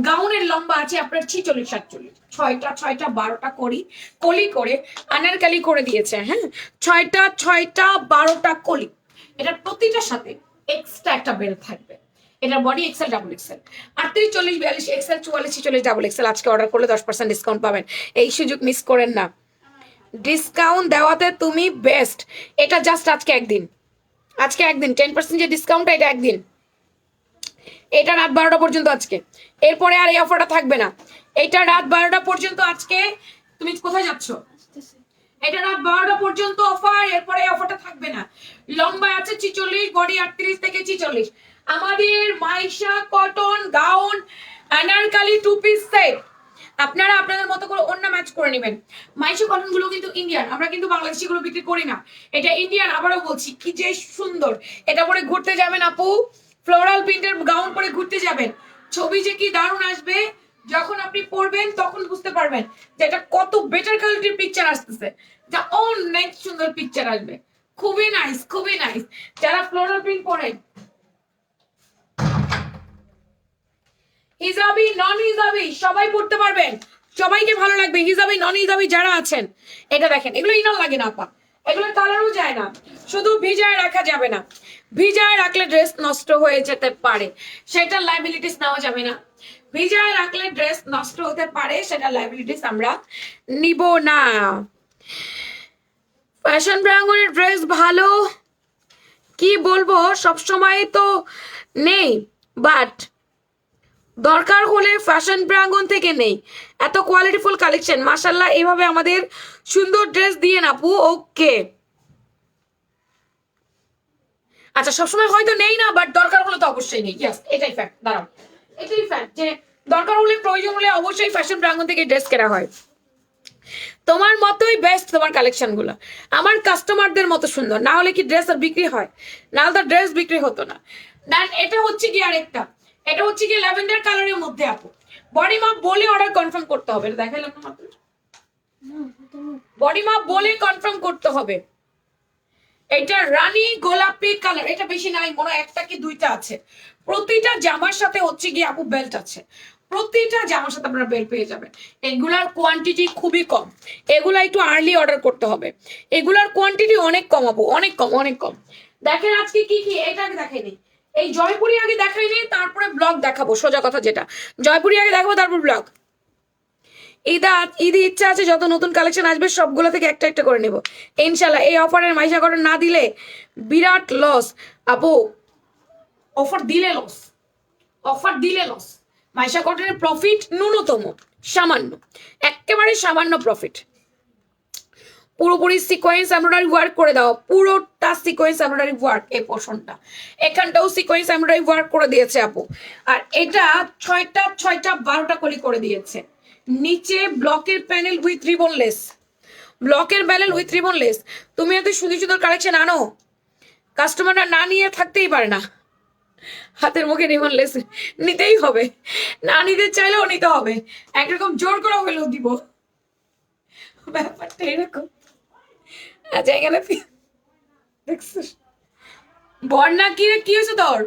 গাউনের লম্বা আছে আপনার 46 47, 6টা 6টা 12টা কলি করে আনারকালি করে দিয়েছে। হ্যাঁ, 6টা 12টা কলি, এটা প্রতিটার সাথে এক্সট্রা একটা বেল্ট থাকবে। এটা body XL double XL, 38 40 42 XL 44 46 double XL. আজকে অর্ডার করলে 10% ডিসকাউন্ট পাবেন, এই সুযোগ মিস করেন না। ডিসকাউন্ট দেওয়াতে তুমি বেস্ট। এটা জাস্ট আজকে একদিন, আজকে একদিন 10% যে ডিসকাউন্ট, এটা একদিন, এটা রাত 12টা পর্যন্ত আজকে। এরপরে আর এই অফারটা থাকবে না, এটা রাত 12টা পর্যন্ত আজকে। তুমি কোথায় যাচ্ছ? এটা রাত 12টা পর্যন্ত অফার, এরপরে এই অফারটা থাকবে না। লম্বা আছে 46, বডি 38 থেকে 46। আমাদের Maisha cotton gown Anarkali 2 piece set আপনারা আপনাদের মতো করে অন্য ম্যাচ করে নেবেন। মাইশা কটন গুলো কিন্তু ইন্ডিয়ান, আমরা কিন্তু বাংলাদেশি গুলো বিক্রি করি না, এটা ইন্ডিয়ান। আবারও বলছি, কি যে সুন্দর। এটা পরে ঘুরতে যাবেন আপু, ফ্লোরাল প্রিন্টের গাউন পরে ঘুরতে যাবেন, ছবি যে কি দারুণ আসবে। যখন আপনি পরবেন তখন বুঝতে পারবেন যে এটা কত বেটার কোয়ালিটির পিকচার আসতেছে, যা অনেক সুন্দর পিকচার আসবে। খুবই নাইস, খুবই নাইস। যারা ফ্লোরাল প্রিন্ট পরেন, হিজাবি নন হিজাবি সবাই পড়তে পারবেন, সবাইকে ভালো লাগবে। হিজাবি নন হিজাবি যারা আছেন, এটা দেখেন, এগুলো ইনার লাগে না আপা, এগুলো কালারও যায় না, শুধু ভিজায় রাখা যাবে না। ভিজায় রাখলে ড্রেস নষ্ট হয়ে যেতে পারে, সেটা লাইবিলিটিস নেওয়া যাবে না। ভিজায় রাখলে ড্রেস নষ্ট হতে পারে, সেটা লাইবিলিটিস আমরা নিব না। ফ্যাশন প্রাঙ্গনের ড্রেস ভালো কি বলবো, সবসময় তো নেই, বাট দরকার হলে ফ্যাশন প্রাঙ্গন থেকে নেই। এত কোয়ালিটিফুল কালেকশন, মাশাল্লাহ। এইভাবে আমাদের সুন্দর ড্রেস দিয়ে না আপু। ওকে, আচ্ছা, সবসময় হয়তো নেই না, বাট দরকার হলে তো অবশ্যই নেই। ইয়েস, এটাই ফ্যাক্ট। দাঁড়াও, এটাই ফ্যাক্ট যে দরকার হলে, প্রয়োজন হলে অবশ্যই ফ্যাশন প্রাঙ্গন থেকে ড্রেস কেনা হয়। তোমার মতোই বেস্ট তোমার কালেকশন গুলো, আমার কাস্টমারদের মতো সুন্দর, না হলে কি ড্রেস আর বিক্রি হয়? না হলে ড্রেস বিক্রি হতো না। দেন এটা হচ্ছে কি আরেকটা, এটা হচ্ছে কি ল্যাভেন্ডার কালারের মধ্যে আপু। বডি মাপ বলে অর্ডার কনফার্ম করতে হবে, এটা দেখাইলাম না মাত্র। বডি মাপ বলে কনফার্ম করতে হবে। এটা রানী গোলাপি কালার, এটা বেশি নাই, মনে হয় একটা কি দুইটা আছে। প্রতিটা জামার সাথে হচ্ছে গিয়ে আপু বেল্ট আছে, প্রতিটা জামার সাথে আপনারা বেল্ট পেয়ে যাবেন। এগুলার কোয়ান্টিটি খুবই কম, এগুলা একটু আর্লি অর্ডার করতে হবে। এগুলার কোয়ান্টিটি অনেক কম আপু, অনেক কম, অনেক কম। দেখেন আজকে কি কি, এটা আগে দেখাইনি, এই জয়পুরি আগে দেখাইনি, তারপরে ব্লগ দেখাবো। সোজা কথা যেটা, জয়পুরি আগে দেখাবো, তারপর ব্লগ। ঈদে ইচ্ছা আছে যত নতুন কালেকশন আসবে সবগুলো থেকে একটা একটা করে নেব ইনশাল্লাহ। এই অফারের মাইশা কটন না দিলে বিরাট লস আপু। অফার দিলে লস, অফার দিলে লস। মাইশা কটনের প্রফিট ন্যূনতম, সামান্য, একেবারে সামান্য প্রফিট। পুরোপুরি সিকোয়েন্স এমব্রয়ডারি ওয়ার্ক করে দাও, পুরোটা সিকোয়েন্স এমব্রয়ডারি ওয়ার্ক। এই পোর্শনটা এখানটাও সিকোয়েন্স এমব্রয়ডারি ওয়ার্ক করে দিয়েছে আপু। আর এটা 6টা 6টা 12টা কলি করে দিয়েছে। নিচে ব্লকের প্যানেল উইথ রিবনলেস, ব্লকের প্যানেল উইথ রিবনলেস। তুমি এত সুন্দর সুন্দর কালেকশন আনো, কাস্টমাররা না নিয়ে থাকতেই পারে না। হাতের মুখে রিবনলেস নিতেই হবে, না নিতে চাইলেও নিতে হবে, একরকম জোর করে হলেও দিব, ব্যাপারটা এরকম। আচ্ছা, এখানে দেখছিস বর্ণা কি রে, কি হয়েছে তোর?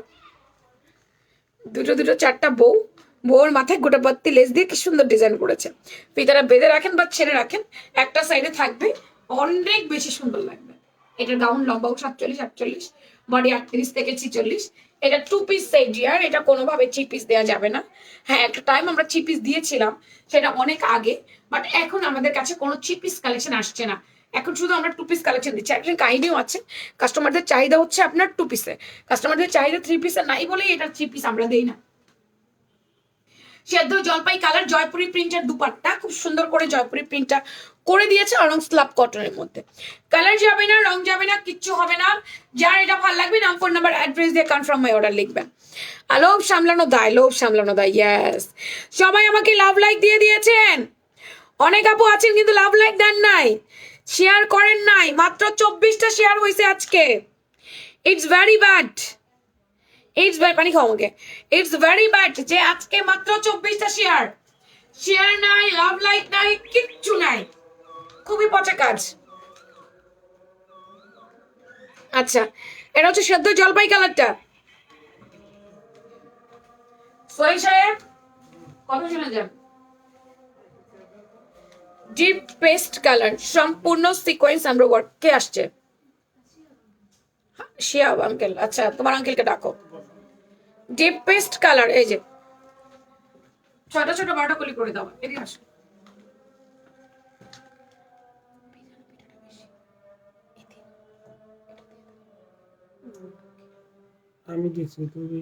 দুটো দুটো চারটা বউ, বউর মাথায় গোটা বাত্তি লেস দিয়ে কি সুন্দর ডিজাইন করেছে। ফিতারা বেঁধে রাখেন বা ছেড়ে রাখেন, একটা সাইডে থাকবে, অনেক বেশি সুন্দর লাগবে। এটার গাউন লম্বাও 47-48, বডি 38 থেকে 46। এটা 2 পিস সেট ডিয়ার, এটা কোনোভাবে 3 পিস দেওয়া যাবে না। হ্যাঁ, একটা টাইম আমরা 3 পিস দিয়েছিলাম, সেটা অনেক আগে, বাট এখন আমাদের কাছে কোনো 3 পিস কালেকশন আসছে না। এখন শুধু আমরা 2 পিস কালেকশন দিচ্ছি। একটা কাহিনীও আছে, কাস্টমারদের চাহিদা হচ্ছে আপনার 2 পিসে, কাস্টমারদের চাহিদা 3 পিসে নাই বলেই এটা 3 পিস আমরা দেই না। সেদ্ধ জলপাই কালার জয়পুরি প্রিন্টের দুপাট্টা, খুব সুন্দর করে জয়পুরি প্রিন্টটা করে দিয়েছে, অরং স্ল্যাব কটনের মধ্যে। কালার যাবে না, রং যাবে না, কিচ্ছু হবে না। যার এটা ভালো লাগবে নাম, ফোন নাম্বার, অ্যাড্রেস দিয়ে কনফার্ম মাই অর্ডার লিখবেন। লোভ সামলানো দায়, লোভ সামলানো দায়। ইয়েস, সবাই আমাকে লাভ লাইক দিয়ে দিয়েছেন, অনেক আপু আছেন কিন্তু লাভ লাইক দেন নাই, শেয়ার করেন নাই। মাত্র 24টা শেয়ার হয়েছে আজকে। It's very bad, it's very, পানি খাও আমাকে। ইটস ভেরি ব্যাড যে আজকে মাত্র 24টা শেয়ার, শেয়ার নাই, লাভ লাইক নাই, কিচ্ছু নাই, খুবই পচা কাজ। আচ্ছা, এটা হচ্ছে সেদ্ধ জলপাই কালারটা। সোহেল সাহেব কথা শুনে যান। ডিপ পেস্ট কালার, সম্পূর্ণ সিকোয়েন্স আমরা ওয়ার্কে আসছে। শিয়াব আঙ্কেল, আচ্ছা তোমার আঙ্কেলকে ডাকো। ডিপ পেস্ট কালার, এই যে 6টা 6টা 12টা কলি করে দাও, এদিকে আসো। আমি দিচ্ছি, তুমি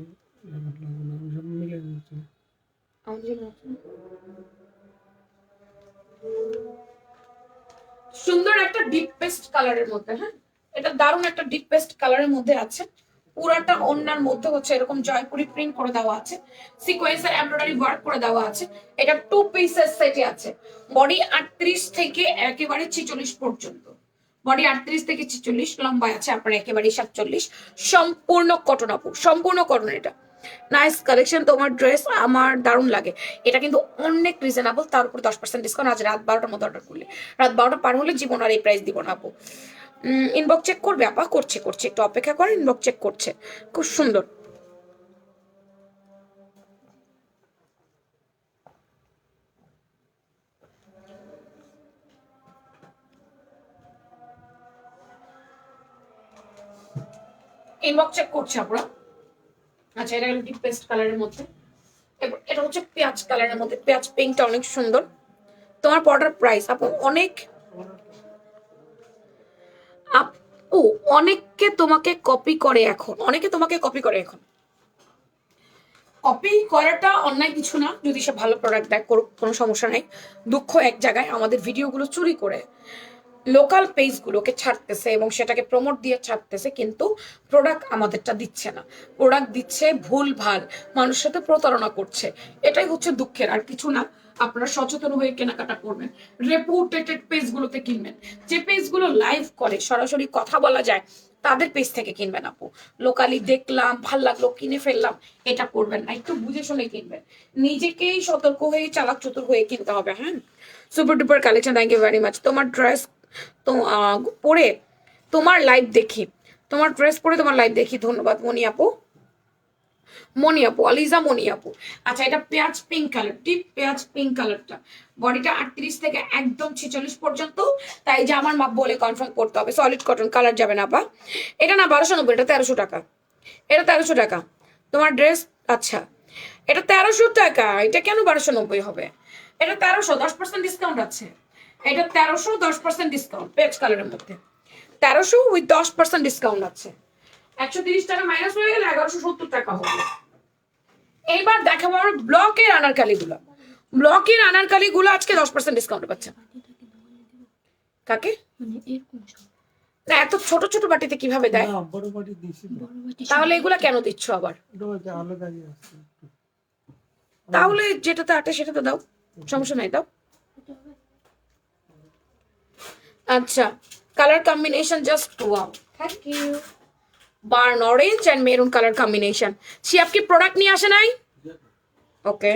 লাগবে না, আমি সব মিলে দিচ্ছি। সুন্দর একটা ডিপ পেস্ট কালারের মধ্যে, হ্যাঁ এটা দারুণ একটা ডিপ পেস্ট কালারের মধ্যে আছে। পুরাটা ওন্নার মধ্যে হচ্ছে এরকম জয়পুরি প্রিন্ট করে দেওয়া আছে, সিকোয়েন্সের এমব্রয়ডারি ওয়ার্ক করে দেওয়া আছে। এটা 2 পিসের সেটে আছে। বডি 38 থেকে একেবারে 46 পর্যন্ত, বডি 38 থেকে 46, লম্বায় আছে আপনার একেবারে 47। সম্পূর্ণ কটন আপু, সম্পূর্ণ কটন। এটা নাইস কালেকশন, তোমার ড্রেস আমার দারুণ লাগে। এটা কিন্তু অনেক রিজনেবল, তার উপর 10% ডিসকাউন্ট। আজ রাত 12টার মধ্যে অর্ডার করলে, রাত 12টা পার হলে জীবন আর এই প্রাইস দিব না আপু। ইনবক্স চেক করবে আপা? করছে করছে, একটু অপেক্ষা করে, ইনবক্স চেক করছে, খুব সুন্দর। ইনবক্স চেক করছে আপনারা। আচ্ছা, এটা ডিপ পেস্ট কালারের মধ্যে, এটা হচ্ছে পেঁয়াজ কালারের মধ্যে, পেঁয়াজ পিঙ্কটা অনেক সুন্দর। তোমার পড়ার প্রাইস আপু অনেক ও অনেককে তোমাকে কপি করে এখন, অনেকে তোমাকে কপি করে এখন। কপি করাটা অন্যায় কিছু না, যদি সে ভালো প্রোডাক্ট দেয় করুক, কোনো সমস্যা নাই। দুঃখ এক জায়গায় আমাদের ভিডিওগুলো চুরি করে লোকাল পেজগুলোকে ছাড়তেছে এবং সেটাকে প্রমোট দিয়ে ছাড়তেছে, কিন্তু প্রোডাক্ট আমাদেরটা দিচ্ছে না, প্রোডাক্ট দিচ্ছে ভুল ভাল, মানুষের সাথে প্রতারণা করছে। এটাই হচ্ছে দুঃখের, আর কিছু না। আপনারা সচেতন হয়ে কেনাকাটা করবেন, রেপুটেটেড পেজগুলোতে কিনবেন, যে পেজগুলো লাইভ করে সরাসরি কথা বলা যায় তাদের পেজ থেকে কিনবেন আপু। লোকালি দেখলাম ভাল লাগলো কিনে ফেললাম, এটা করবেন না, একটু বুঝে শুনে কিনবেন। নিজেকেই সতর্ক হয়ে চালাক চতুর হয়ে কিনতে হবে। হ্যাঁ, super duper collection, thank you very much. তোমার ড্রেস তো পরে তোমার লাইভ দেখি, তোমার ড্রেস পরে তোমার লাইভ দেখি, ধন্যবাদ মনি আপু। মনি আপু, আলিজা মনি আপু। আচ্ছা, এটা পেঁয়াজ পিঙ্ক কালার, ডিপ পেঁয়াজ পিঙ্ক কালারটা, বডিটা 38 থেকে একদম 46 পর্যন্ত, তাই যে আমার মাপ বলে কনফার্ম করতে হবে। সলিড কটন, কালার যাবে না আপা। এটা না 1290, এটা 1300 টাকা, এটা 1300 টাকা তোমার ড্রেস। আচ্ছা, এটা 1300 টাকা, এটা কেন 1290 হবে? এটা 1300, 10% ডিসকাউন্ট আছে। এটা 1300, 10% ডিসকাউন্ট, পেজ কালারের মধ্যে 1300 উইথ 10% ডিসকাউন্ট আছে। 130 টাকা মাইনাস হয়ে গেলে 1170 টাকা হবে। এইবার দেখাবো আমরা ব্লকের আনারকালি গুলো। ব্লকের আনারকালি গুলো আজকে 10% ডিসকাউন্ট পাচ্ছে। কাকে না, এত ছোট ছোট বাটিতে কিভাবে দেয়? না, বড় বাটি দিছি তো। তাহলে এগুলা কেন দিচ্ছ আবার? এটা হচ্ছে আলাদা আছে। তাহলে যেটাতে আটে সেটাতে দাও, সমস্যা নাই, দাও। আচ্ছা, colour combination just wow, thank you. Burnt orange and maroon colour combination. Shiyab কি প্রোডাক্ট নিয়ে আসে নাই? Okay,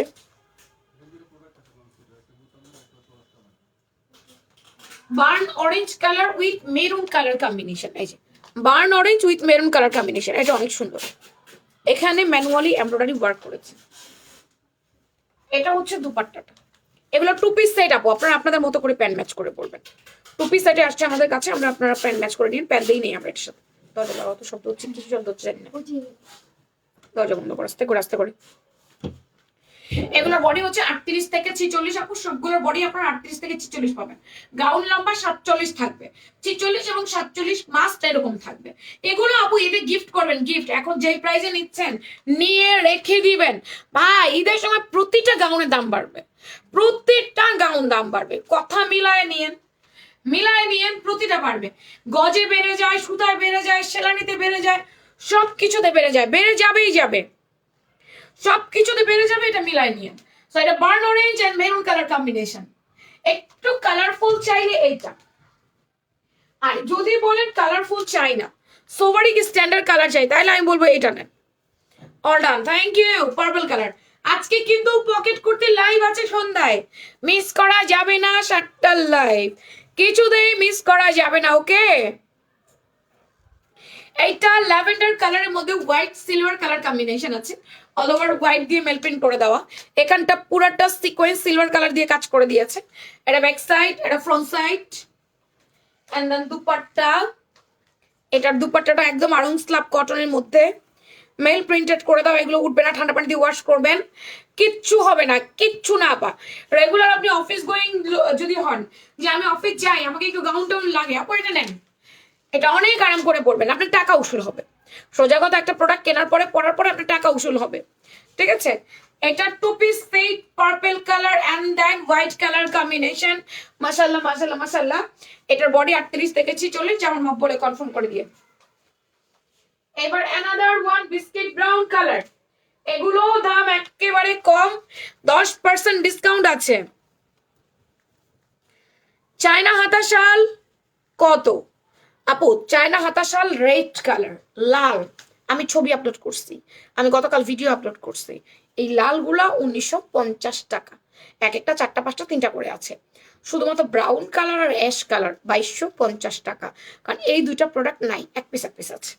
burnt orange colour with maroon colour combination, এই যে burnt orange with maroon colour combination, এটা অনেক সুন্দর। এখানে ম্যানুয়ালি এমব্রয়ডারি ওয়ার্ক করেছে। এটা হচ্ছে দুপাট্টাটা। এগুলো টু পিস সেট আপু, আপনারা আপনাদের মতো করে প্যান্ট ম্যাচ করে পরবেন। টু পিস সেটে আসছে আমাদের কাছে, আমরা আপনারা প্যান্ট ম্যাচ করে নিন, প্যান্ট দিই নেই আমরা এর সাথে। দরজা লাগাও তো, শব্দ হচ্ছে, কিছু শব্দ হচ্ছে, জানি না। দরজা বন্ধ করে আস্তে করে আস্তে করে। এগুলোর বডি হচ্ছে 38 থেকে 46 আপু, সবগুলোর বডি আপনারা 38 থেকে 46 পাবেন। গাউন লম্বা 47 থাকবে, 46 এবং 47 মাস্ট এরকম থাকবে। এগুলো আপু ঈদে গিফট করবেন, গিফট এখন যেই প্রাইসে নিচ্ছেন নিয়ে রেখে দিবেন ভাই, ঈদের সময় প্রতিটা গাউনের দাম বাড়বে, প্রত্যেকটা গাউন দাম বাড়বে, কথা মিলায় নিয়েন, মিলায় নিয়েন, প্রতিটা বাড়বে। গজে বেড়ে যায়, সুতায় বেড়ে যায়, সেলানিতে বেড়ে যায়, সবকিছুতে বেড়ে যায়, বেড়ে যাবেই যাবে, সবকিছুতে বেড়ে যাবে, এটা মিলাই নিয়ে। সো এটা burn orange and maroon colour combination. একটু কালারফুল চাইলে এইটা, আর যদি বলেন কালারফুল চাই না, সোভারিক স্ট্যান্ডার্ড কালার চাই, তাহলে আমি বলবো এটা নেন। All done, thank you. Purple colour. আজকে কিন্তু পকেট কুর্তি লাইভ আছে সন্ধ্যায়, মিস করা যাবে না। 7টার লাইভ কিছুতেই মিস করা যাবে না, ওকে। এইটা ল্যাভেন্ডার কালারের মধ্যে হোয়াইট সিলভার কালার কম্বিনেশন আছে, অল ওভার হোয়াইট দিয়ে মেল প্রিন্ট করে দেওয়া। এখানটা পুরাটা সিকোয়েন্স সিলভার কালার দিয়ে কাজ করে দিয়েছে। এটা ব্যাক সাইড, এটা front side, and then dupatta. এটার দুপাট্টাটা একদম আরং স্ল্যাব কটনের মধ্যে মেল প্রিন্টেড করে দাও। এগুলো উঠবে না, ঠান্ডা পানি দিয়ে ওয়াশ করবেন, কিচ্ছু হবে না, কিচ্ছু না আপা। রেগুলার আপনি অফিস গোয়িং যদি হন, যে আমি অফিস যাই আমাকে একটু গাউন টাউন লাগে, আপু এটা নেন, এটা অনেক আরাম করে পড়বেন, আপনার টাকা উসুল হবে। সোজা কথা, একটা প্রোডাক্ট কেনার পরে পরার পরে আপনার টাকা উসুল হবে, ঠিক আছে। এটা two piece set, purple colour and then white colour combination. মাশাআল্লাহ মাশাআল্লাহ মাশাআল্লাহ। এটার বডি 38 থেকে 46, যেমন মাপ বলে কনফার্ম করে দিয়ে। এবার another one biscuit brown colour. এগুলো দাম একেবারে কম, 10% ডিসকাউন্ট আছে। চায়না হাতা শাল কত আপু? চায়না হাতা শাল রেড কালার, লাল, আমি ছবি আপলোড করছি, আমি গতকাল ভিডিও আপলোড করছি। এই লালগুলা 1950 টাকা, এক একটা 4টা 5টা 3টা করে আছে। শুধুমাত্র ব্রাউন কালার আর অ্যাশ কালার 2250 টাকা, কারণ এই দুইটা প্রোডাক্ট নাই, এক পিস আছে,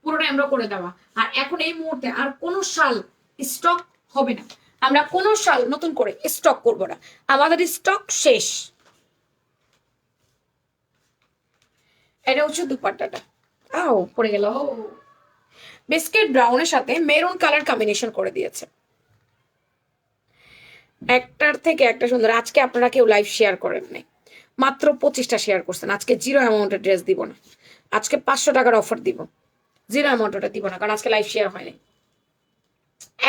পুরোটা আমরা করে দেওয়া। আর এখন এই মুহূর্তে আর কোনো শাল স্টক হবে না, আমরা কোনো শাল নতুন করে স্টক করব না, আমাদের স্টক শেষ। এটা হচ্ছে দুপাট্টাটা, আও পড়ে গেল। বিস্কিট ব্রাউনের সাথে মেরুন কালার কম্বিনেশন করে দিয়েছে, একটার থেকে একটা সুন্দর। আজকে আপনারা কেউ লাইভ শেয়ার করেন নাই, মাত্র 25টা শেয়ার করছেন। আজকে জিরো অ্যামাউন্টের ড্রেস দিব না, আজকে 500 টাকার অফার দিব, জিরো অ্যামাউন্টটা দিব না, কারণ আজকে লাইভ শেয়ার হয় নাই,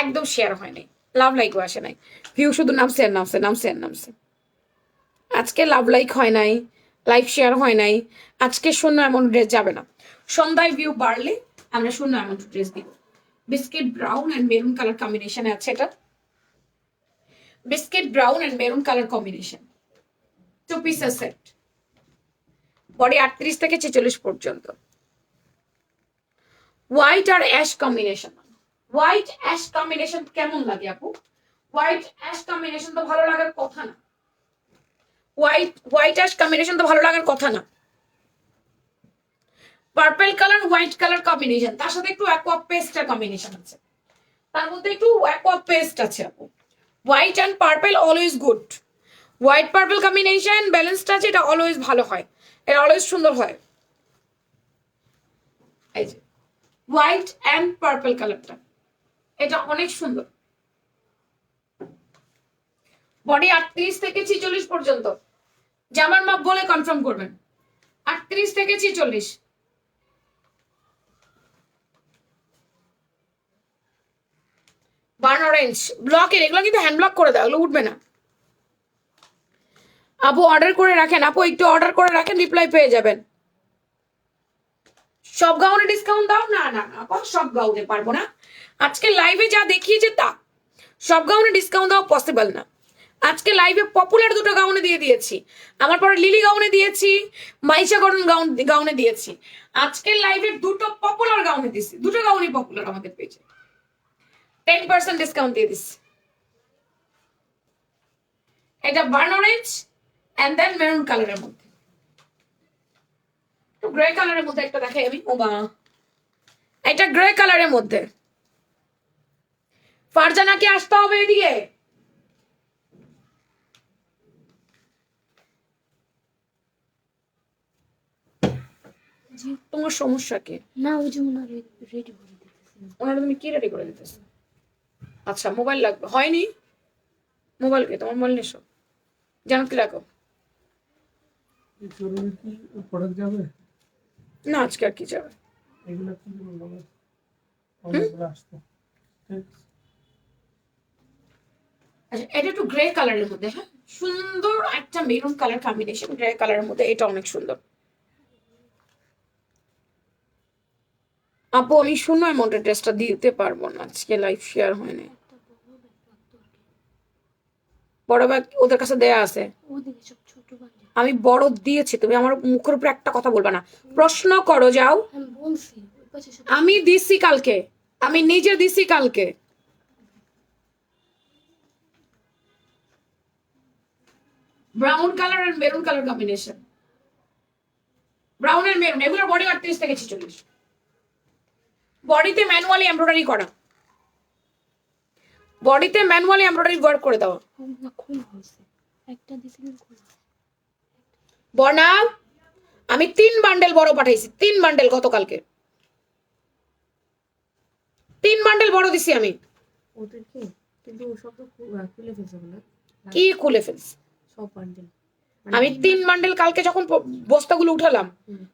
একদম শেয়ার হয় নাই, লাভ লাইকও আসে নাই, ভিউ শুধু নামছে আর নামছে, নামছে আর নামছে। আজকে লাভ লাইক হয় নাই, লাইভ শেয়ার হয় নাই, আজকে শূন্য অ্যামাউন্ট ড্রেস যাবে না। সন্ধ্যায় ভিউ বাড়লে আমরা শূন্য অ্যামাউন্ট ড্রেস দিব। Biscuit brown and maroon colour কম্বিনেশনে আছে এটা, biscuit brown and maroon colour combination, 2 পিসের সেট, বডি 38 থেকে 46 পর্যন্ত। হোয়াইট আর ash combination, white ash combination কেমন লাগে আপু? হোয়াইট অ্যাশ কম্বিনেশন তো ভালো লাগার কথা না, হোয়াইট অ্যাশ কম্বিনেশন তো ভালো লাগার কথা না। Purple colour white colour combination, তার সাথে একটু অ্যাকোয়া পেস্টের কম্বিনেশন আছে, তার মধ্যে একটু অ্যাকোয়া পেস্ট আছে আপু। White and purple always good, white purple combination ব্যালেন্সটা আছে, এটা অলওয়েজ ভালো হয়, এটা অলওয়েজ সুন্দর হয়। এই যে হোয়াইট অ্যান্ড পার্পল কালারটা, এটা অনেক সুন্দর। বডি 38 থেকে 46 পর্যন্ত, জামার মাপ বলে কনফার্ম করবেন, 38 থেকে 46। বার্ন অরেঞ্জ ব্লকের, এগুলো কিন্তু হ্যান্ড ব্লক করে দাও, এগুলো উঠবে না। আপু অর্ডার করে রাখেন, আপু একটু অর্ডার করে রাখেন, রিপ্লাই পেয়ে যাবেন। সব গাউনে ডিসকাউন্ট দাও? না না না আপু, সব গাউনে পারবো না, আজকে লাইভে যা দেখিয়েছে তা, সব গাউনে ডিসকাউন্ট দেওয়া পসিবল না। আজকে লাইভে পপুলার দুটো গাউনে দিয়ে দিয়েছি, আমার পরে লিলি গাউনে দিয়েছি, মাইশা গর্ডন গাউনে দিয়েছি। আজকে লাইভে দুটো পপুলার গাউনে দিয়েছি, দুটো গাউনই পপুলার আমাদের পেজে, 10% ডিসকাউন্ট দিয়ে দিচ্ছি। এটা burn orange and then maroon কালারের মধ্যে, একটু গ্রে কালারের মধ্যে একটা দেখাই আমি। ওমা, এটা গ্রে কালারের মধ্যে। ফারজানাকে আসতে হবে এদিকে। তোমার সমস্যা কি? না ওই যে ওনার রেডি করে দিতেছি। ওনারা তুমি কি রেডি করে দিতেছ? আচ্ছা মোবাইল লাগবে, হয়নি? মোবাইল কে তোমার মোবাইল নিছো, জানো কি রাখো? এই শোরুমে কি প্রোডাক্ট যাবে? না আজকে আর কি যাবে। এগুলো কি বলবো, অনেকগুলো আসতো। ঠিক আছে। আচ্ছা এটা একটু গ্রে কালারের মধ্যে, হ্যাঁ সুন্দর একটা মেরুন কালার কম্বিনেশন, গ্রে কালারের মধ্যে, এটা অনেক সুন্দর। আপু আমি শূন্য অ্যামাউন্টের ড্রেসটা দিতে পারবো না, আজকে লাইভ শেয়ার হয়নি। বড় ব্যাগ ওদের কাছে দেয়া আছে, ওদিকে সব ছোট বান্ডিল। আমি বড় দিয়েছি, তুমি আমার মুখের উপর একটা কথা বলবা না, প্রশ্ন করো যাও। আমি বলছি ওই পাশে সব আমি দিছি কালকে, আমি নিজে দিছি কালকে। ব্রাউন কালার আর মেরুন কালার কম্বিনেশন, ব্রাউন আর মেরুন, এগুলোর বডি 38 থেকে 46, বডিতে ম্যানুয়ালি এমব্রয়ডারি করা, বডিতে ম্যানুয়ালি এমব্রয়ডারি ওয়ার্ক করে দেওয়া। না খুল হয়েছে একটা দিছি কিন্তু খুল হয়েছে। বর্ণা আমি 3 বান্ডেল বড় পাঠাইছি, 3 বান্ডেল গতকালকে, 3 বান্ডেল বড় দিছি আমি। ওদেরকে কিন্তু ও সব তো খুলে ফেলছে বলে কি খুলে ফেলছি? সব বান্ডিল আমি 3 বান্ডেল কালকে যখন বস্তাগুলো উঠালাম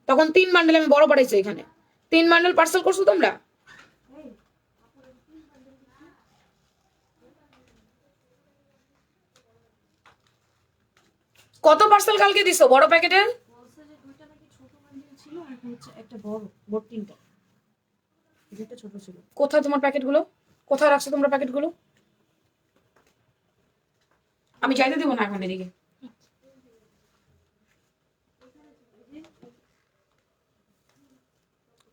তখন 3 বান্ডেল আমি বড় পাঠাইছি, এখানে 3 বান্ডেল পার্সেল করছো তোমরা। কত পার্সেল কালকে দিছো বড় প্যাকেটের? বলছে যে দুইটা নাকি ছোট বান্ডিল ছিল আর হচ্ছে একটা বড় বড় তিনটা, যেটা ছোট ছিল। কোথায় তোমার প্যাকেটগুলো? কোথায় রাখছো তোমরা প্যাকেটগুলো? আমি যাইতে দিব না এখন এদিকে।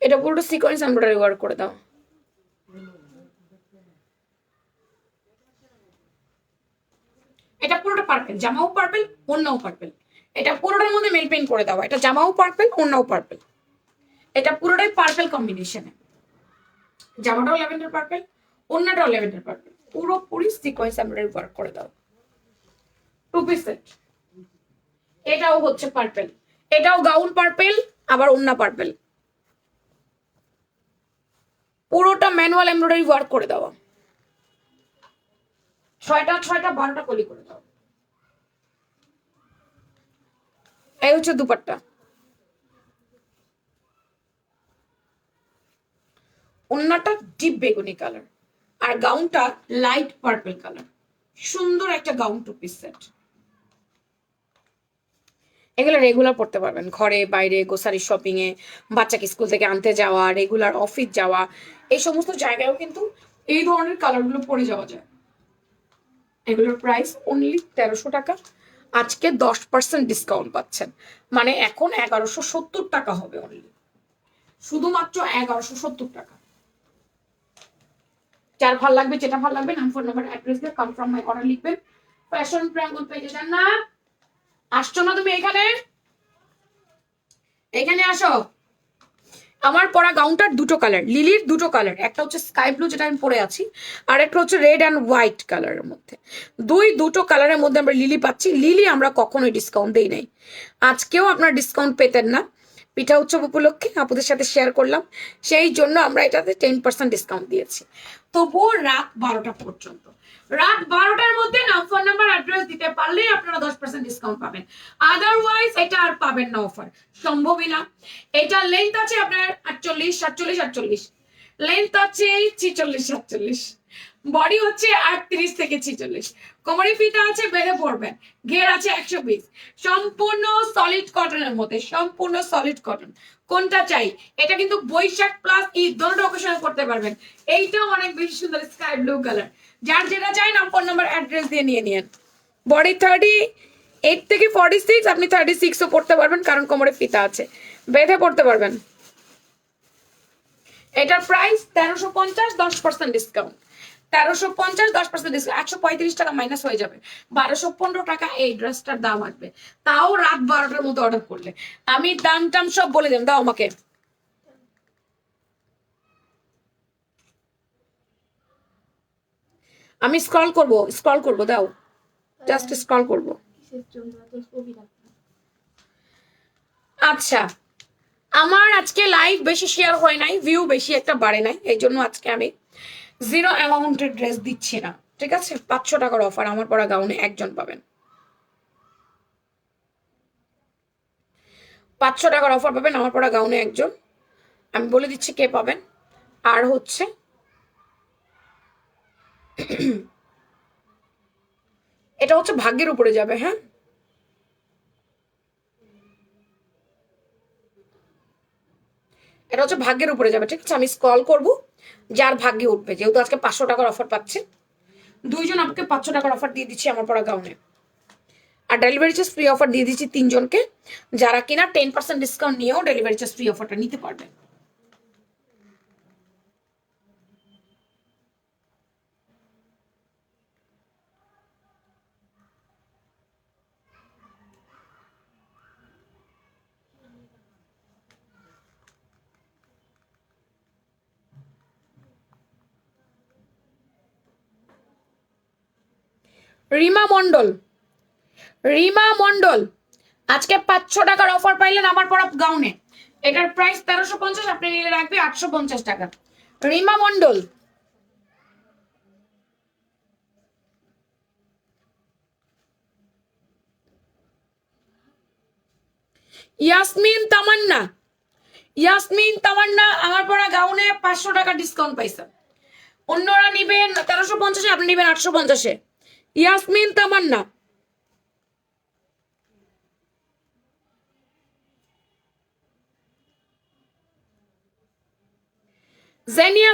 এটা পুরোটা সিকোয়েন্স এমব্রয়ডারি ওয়ার্ক করে দাও। এটা পুরোটা পার্পল, জামাও পার্পল, ওড়নাও পার্পল, এটা পুরোটার মধ্যে মেল পেইন্ট করে দাও। এটা জামাও পার্পল, ওড়নাও পার্পল, এটা পুরোটাই পার্পল কম্বিনেশনে, জামাটাও ল্যাভেন্ডার পার্পল, ওড়নাটাও ল্যাভেন্ডার পার্পল, পুরোপুরি সিকোয়েন্স এমব্রয়ডারি ওয়ার্ক করে দাও। 2 পিস সেট, এটাও হচ্ছে পার্পল, এটাও গাউন পার্পল আবার ওড়না পার্পল, পুরোটা ম্যানুয়াল এমব্রয়ডারি ওয়ার্ক করে দেওয়া, 6টা 6টা 12টা কলি করে দাও। এই হচ্ছে দুপাট্টা, ওন্নাটা ডিপ বেগুনি কালার, আর গাউনটা লাইট পার্পল কালার। সুন্দর একটা গাউন টু পিস সেট। এগুলো রেগুলার পড়তে পারবেন, ঘরে বাইরে, গ্রোসারি শপিং এ, বাচ্চাকে স্কুল থেকে আনতে যাওয়া, রেগুলার অফিস যাওয়া, এই সমস্ত জায়গায়ও কিন্তু এই ধরনের কালারগুলো পরে যাওয়া যায়। এগুলোর প্রাইস অনলি 1300 টাকা। আজকে 10% ডিসকাউন্ট পাচ্ছেন, মানে এখন 1170 টাকা হবে অনলি, শুধুমাত্র 1170 টাকা। যার ভাল লাগবে, যেটা ভাল লাগবে, নাম, ফোন নাম্বার, অ্যাড্রেস দিয়ে কনফার্ম মাই অর্ডার লিখবেন। ফ্যাশন প্রাঙ্গণ পেজে যান না, আসছো না তুমি এখানে আসো। আমার পরা গাউনটার দুটো কালার, লিলির দুটো কালার, একটা হচ্ছে স্কাই ব্লু যেটা আমি পরে আছি, আর একটা হচ্ছে রেড অ্যান্ড হোয়াইট কালারের মধ্যে। দুটো কালারের মধ্যে আমরা লিলি পাচ্ছি। লিলি আমরা কখনোই ডিসকাউন্ট দেই নাই, আজকেও আপনারা ডিসকাউন্ট পেতেন না। পিঠা উৎসব উপলক্ষে আপুদের সাথে শেয়ার করলাম, সেই জন্য আমরা এটাতে 10% ডিসকাউন্ট দিয়েছি। তবুও রাত 12টা পর্যন্ত, রাত 12টার মধ্যে নাম, ফোন নাম্বার, অ্যাড্রেস দিতে পারলেই আপনারা 10% ডিসকাউন্ট পাবেন। আদারওয়াইজ এটা আর পাবেন না, অফার সম্ভবই না। এটা লেন্থ আছে আপনার 48, 47, 48, লেন্থ আছে 46, 47, বডি হচ্ছে 38 থেকে 46, কোমরে ফিতা আছে, বেঁধে পড়বেন, ঘের আছে 120, সম্পূর্ণ সলিড কটনের মধ্যে, সম্পূর্ণ সলিড কটন। কোনটা চাই? এটা কিন্তু বৈশাখ প্লাস ঈদ দুটো অকেশনে করতে পারবেন। এইটাও অনেক বেশি সুন্দর স্কাই ব্লু কালার। যার যেটা চাই নাম, ফোন নাম্বার, অ্যাড্রেস দিয়ে নিয়ে নিন। বডি 38 থেকে 46, আপনি 36ও পড়তে পারবেন, কারণ কোমরে ফিতা আছে, বেঁধে পড়তে পারবেন। এটার প্রাইস 1350, 10% ডিসকাউন্ট। 1350, 10% ডিসকাউন্ট, 135 টাকা মাইনাস হয়ে যাবে, 1215 টাকা এই ড্রেসটার দাম আসবে। তাও রাত 12টার মতো অর্ডার করলে। আমি দাম টাম সব বলে দেন, দাও আমাকে। আমি স্ক্রল করব, দাও, জাস্ট স্ক্রল করব। আচ্ছা, আমার আজকে লাইভ বেশি শেয়ার হয় নাই, ভিউ বেশি একটা বাড়ে নাই, এই জন্য আজকে আমি 0 অ্যামাউন্টের ড্রেস দিচ্ছি না, ঠিক আছে? 500 টাকার অফার আমার পরা গাউনে একজন পাবেন, 500 টাকার অফার পাবেন আমার পরা গাউনে একজন। আমি বলে দিচ্ছি কে পাবেন। আর হচ্ছে এটা হচ্ছে ভাগ্যের উপরে যাবে, হ্যাঁ, এটা হচ্ছে ভাগ্যের উপরে যাবে, ঠিক আছে? আমি স্ক্রল করব, যার ভাগ্যে উঠবে। যেহেতু আজকে 500 টাকার অফার পাচ্ছে, দুইজন আপনাকে 500 টাকার অফার দিয়ে দিচ্ছি আমার পরা গাউনে। আর ডেলিভারি চার্জ ফ্রি অফার দিয়ে দিচ্ছি 3 জনকে, যারা কিনা 10% ডিসকাউন্ট নিয়েও ডেলিভারি চার্জ ফ্রি অফারটা নিতে পারবেন। রিমা মন্ডল আজকে 500 টাকার অফার পাইলেন আমার পরা গাউনে। এটার প্রাইস 1350, আপনি নিলে রাখবে 850 টাকা। রিমা মন্ডল, ইয়াসমিন তামান্না আমার পরা গাউনে 500 টাকা ডিসকাউন্ট পাইছে। অন্যরা নিবেন 1350, আপনি নিবেন 850-এ। ইয়াসমিন তামান্না,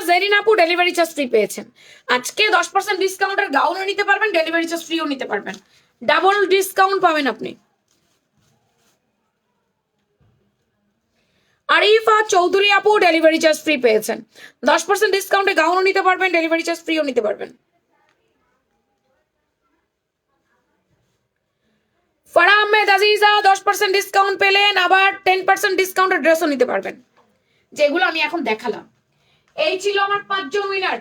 জেরিন আপু ডেলিভারি চার্জ ফ্রি পেয়েছেন। আজকে 10% ডিসকাউন্টের গাউনও নিতে পারবেন, ডেলিভারি চার্জ ফ্রিও নিতে পারবেন, ডাবল ডিসকাউন্ট পাবেন আপনি। আরিফা চৌধুরী আপু ডেলিভারি চার্জ ফ্রি পেয়েছেন, 10% ডিসকাউন্টে গাউনও নিতে পারবেন, ডেলিভারি চার্জ ফ্রিও নিতে পারবেন। ফারা আহমেদ আজিজা 10% ডিসকাউন্ট পেলেন, আবার 10% ডিসকাউন্টের ড্রেসও নিতে পারবেন, যেগুলো আমি এখন দেখালাম। এই ছিল আমার 5 জন উইনার।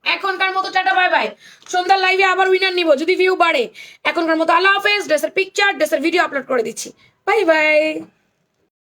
এখনকার মতো টাটা বাই বাই। সন্ধ্যার লাইভে আবার উইনার নিব যদি ভিউ বাড়ে। এখনকার মতো আল্লাহ হাফেজ। ড্রেসের পিকচার, ড্রেসের ভিডিও আপলোড করে দিচ্ছি। Bye bye.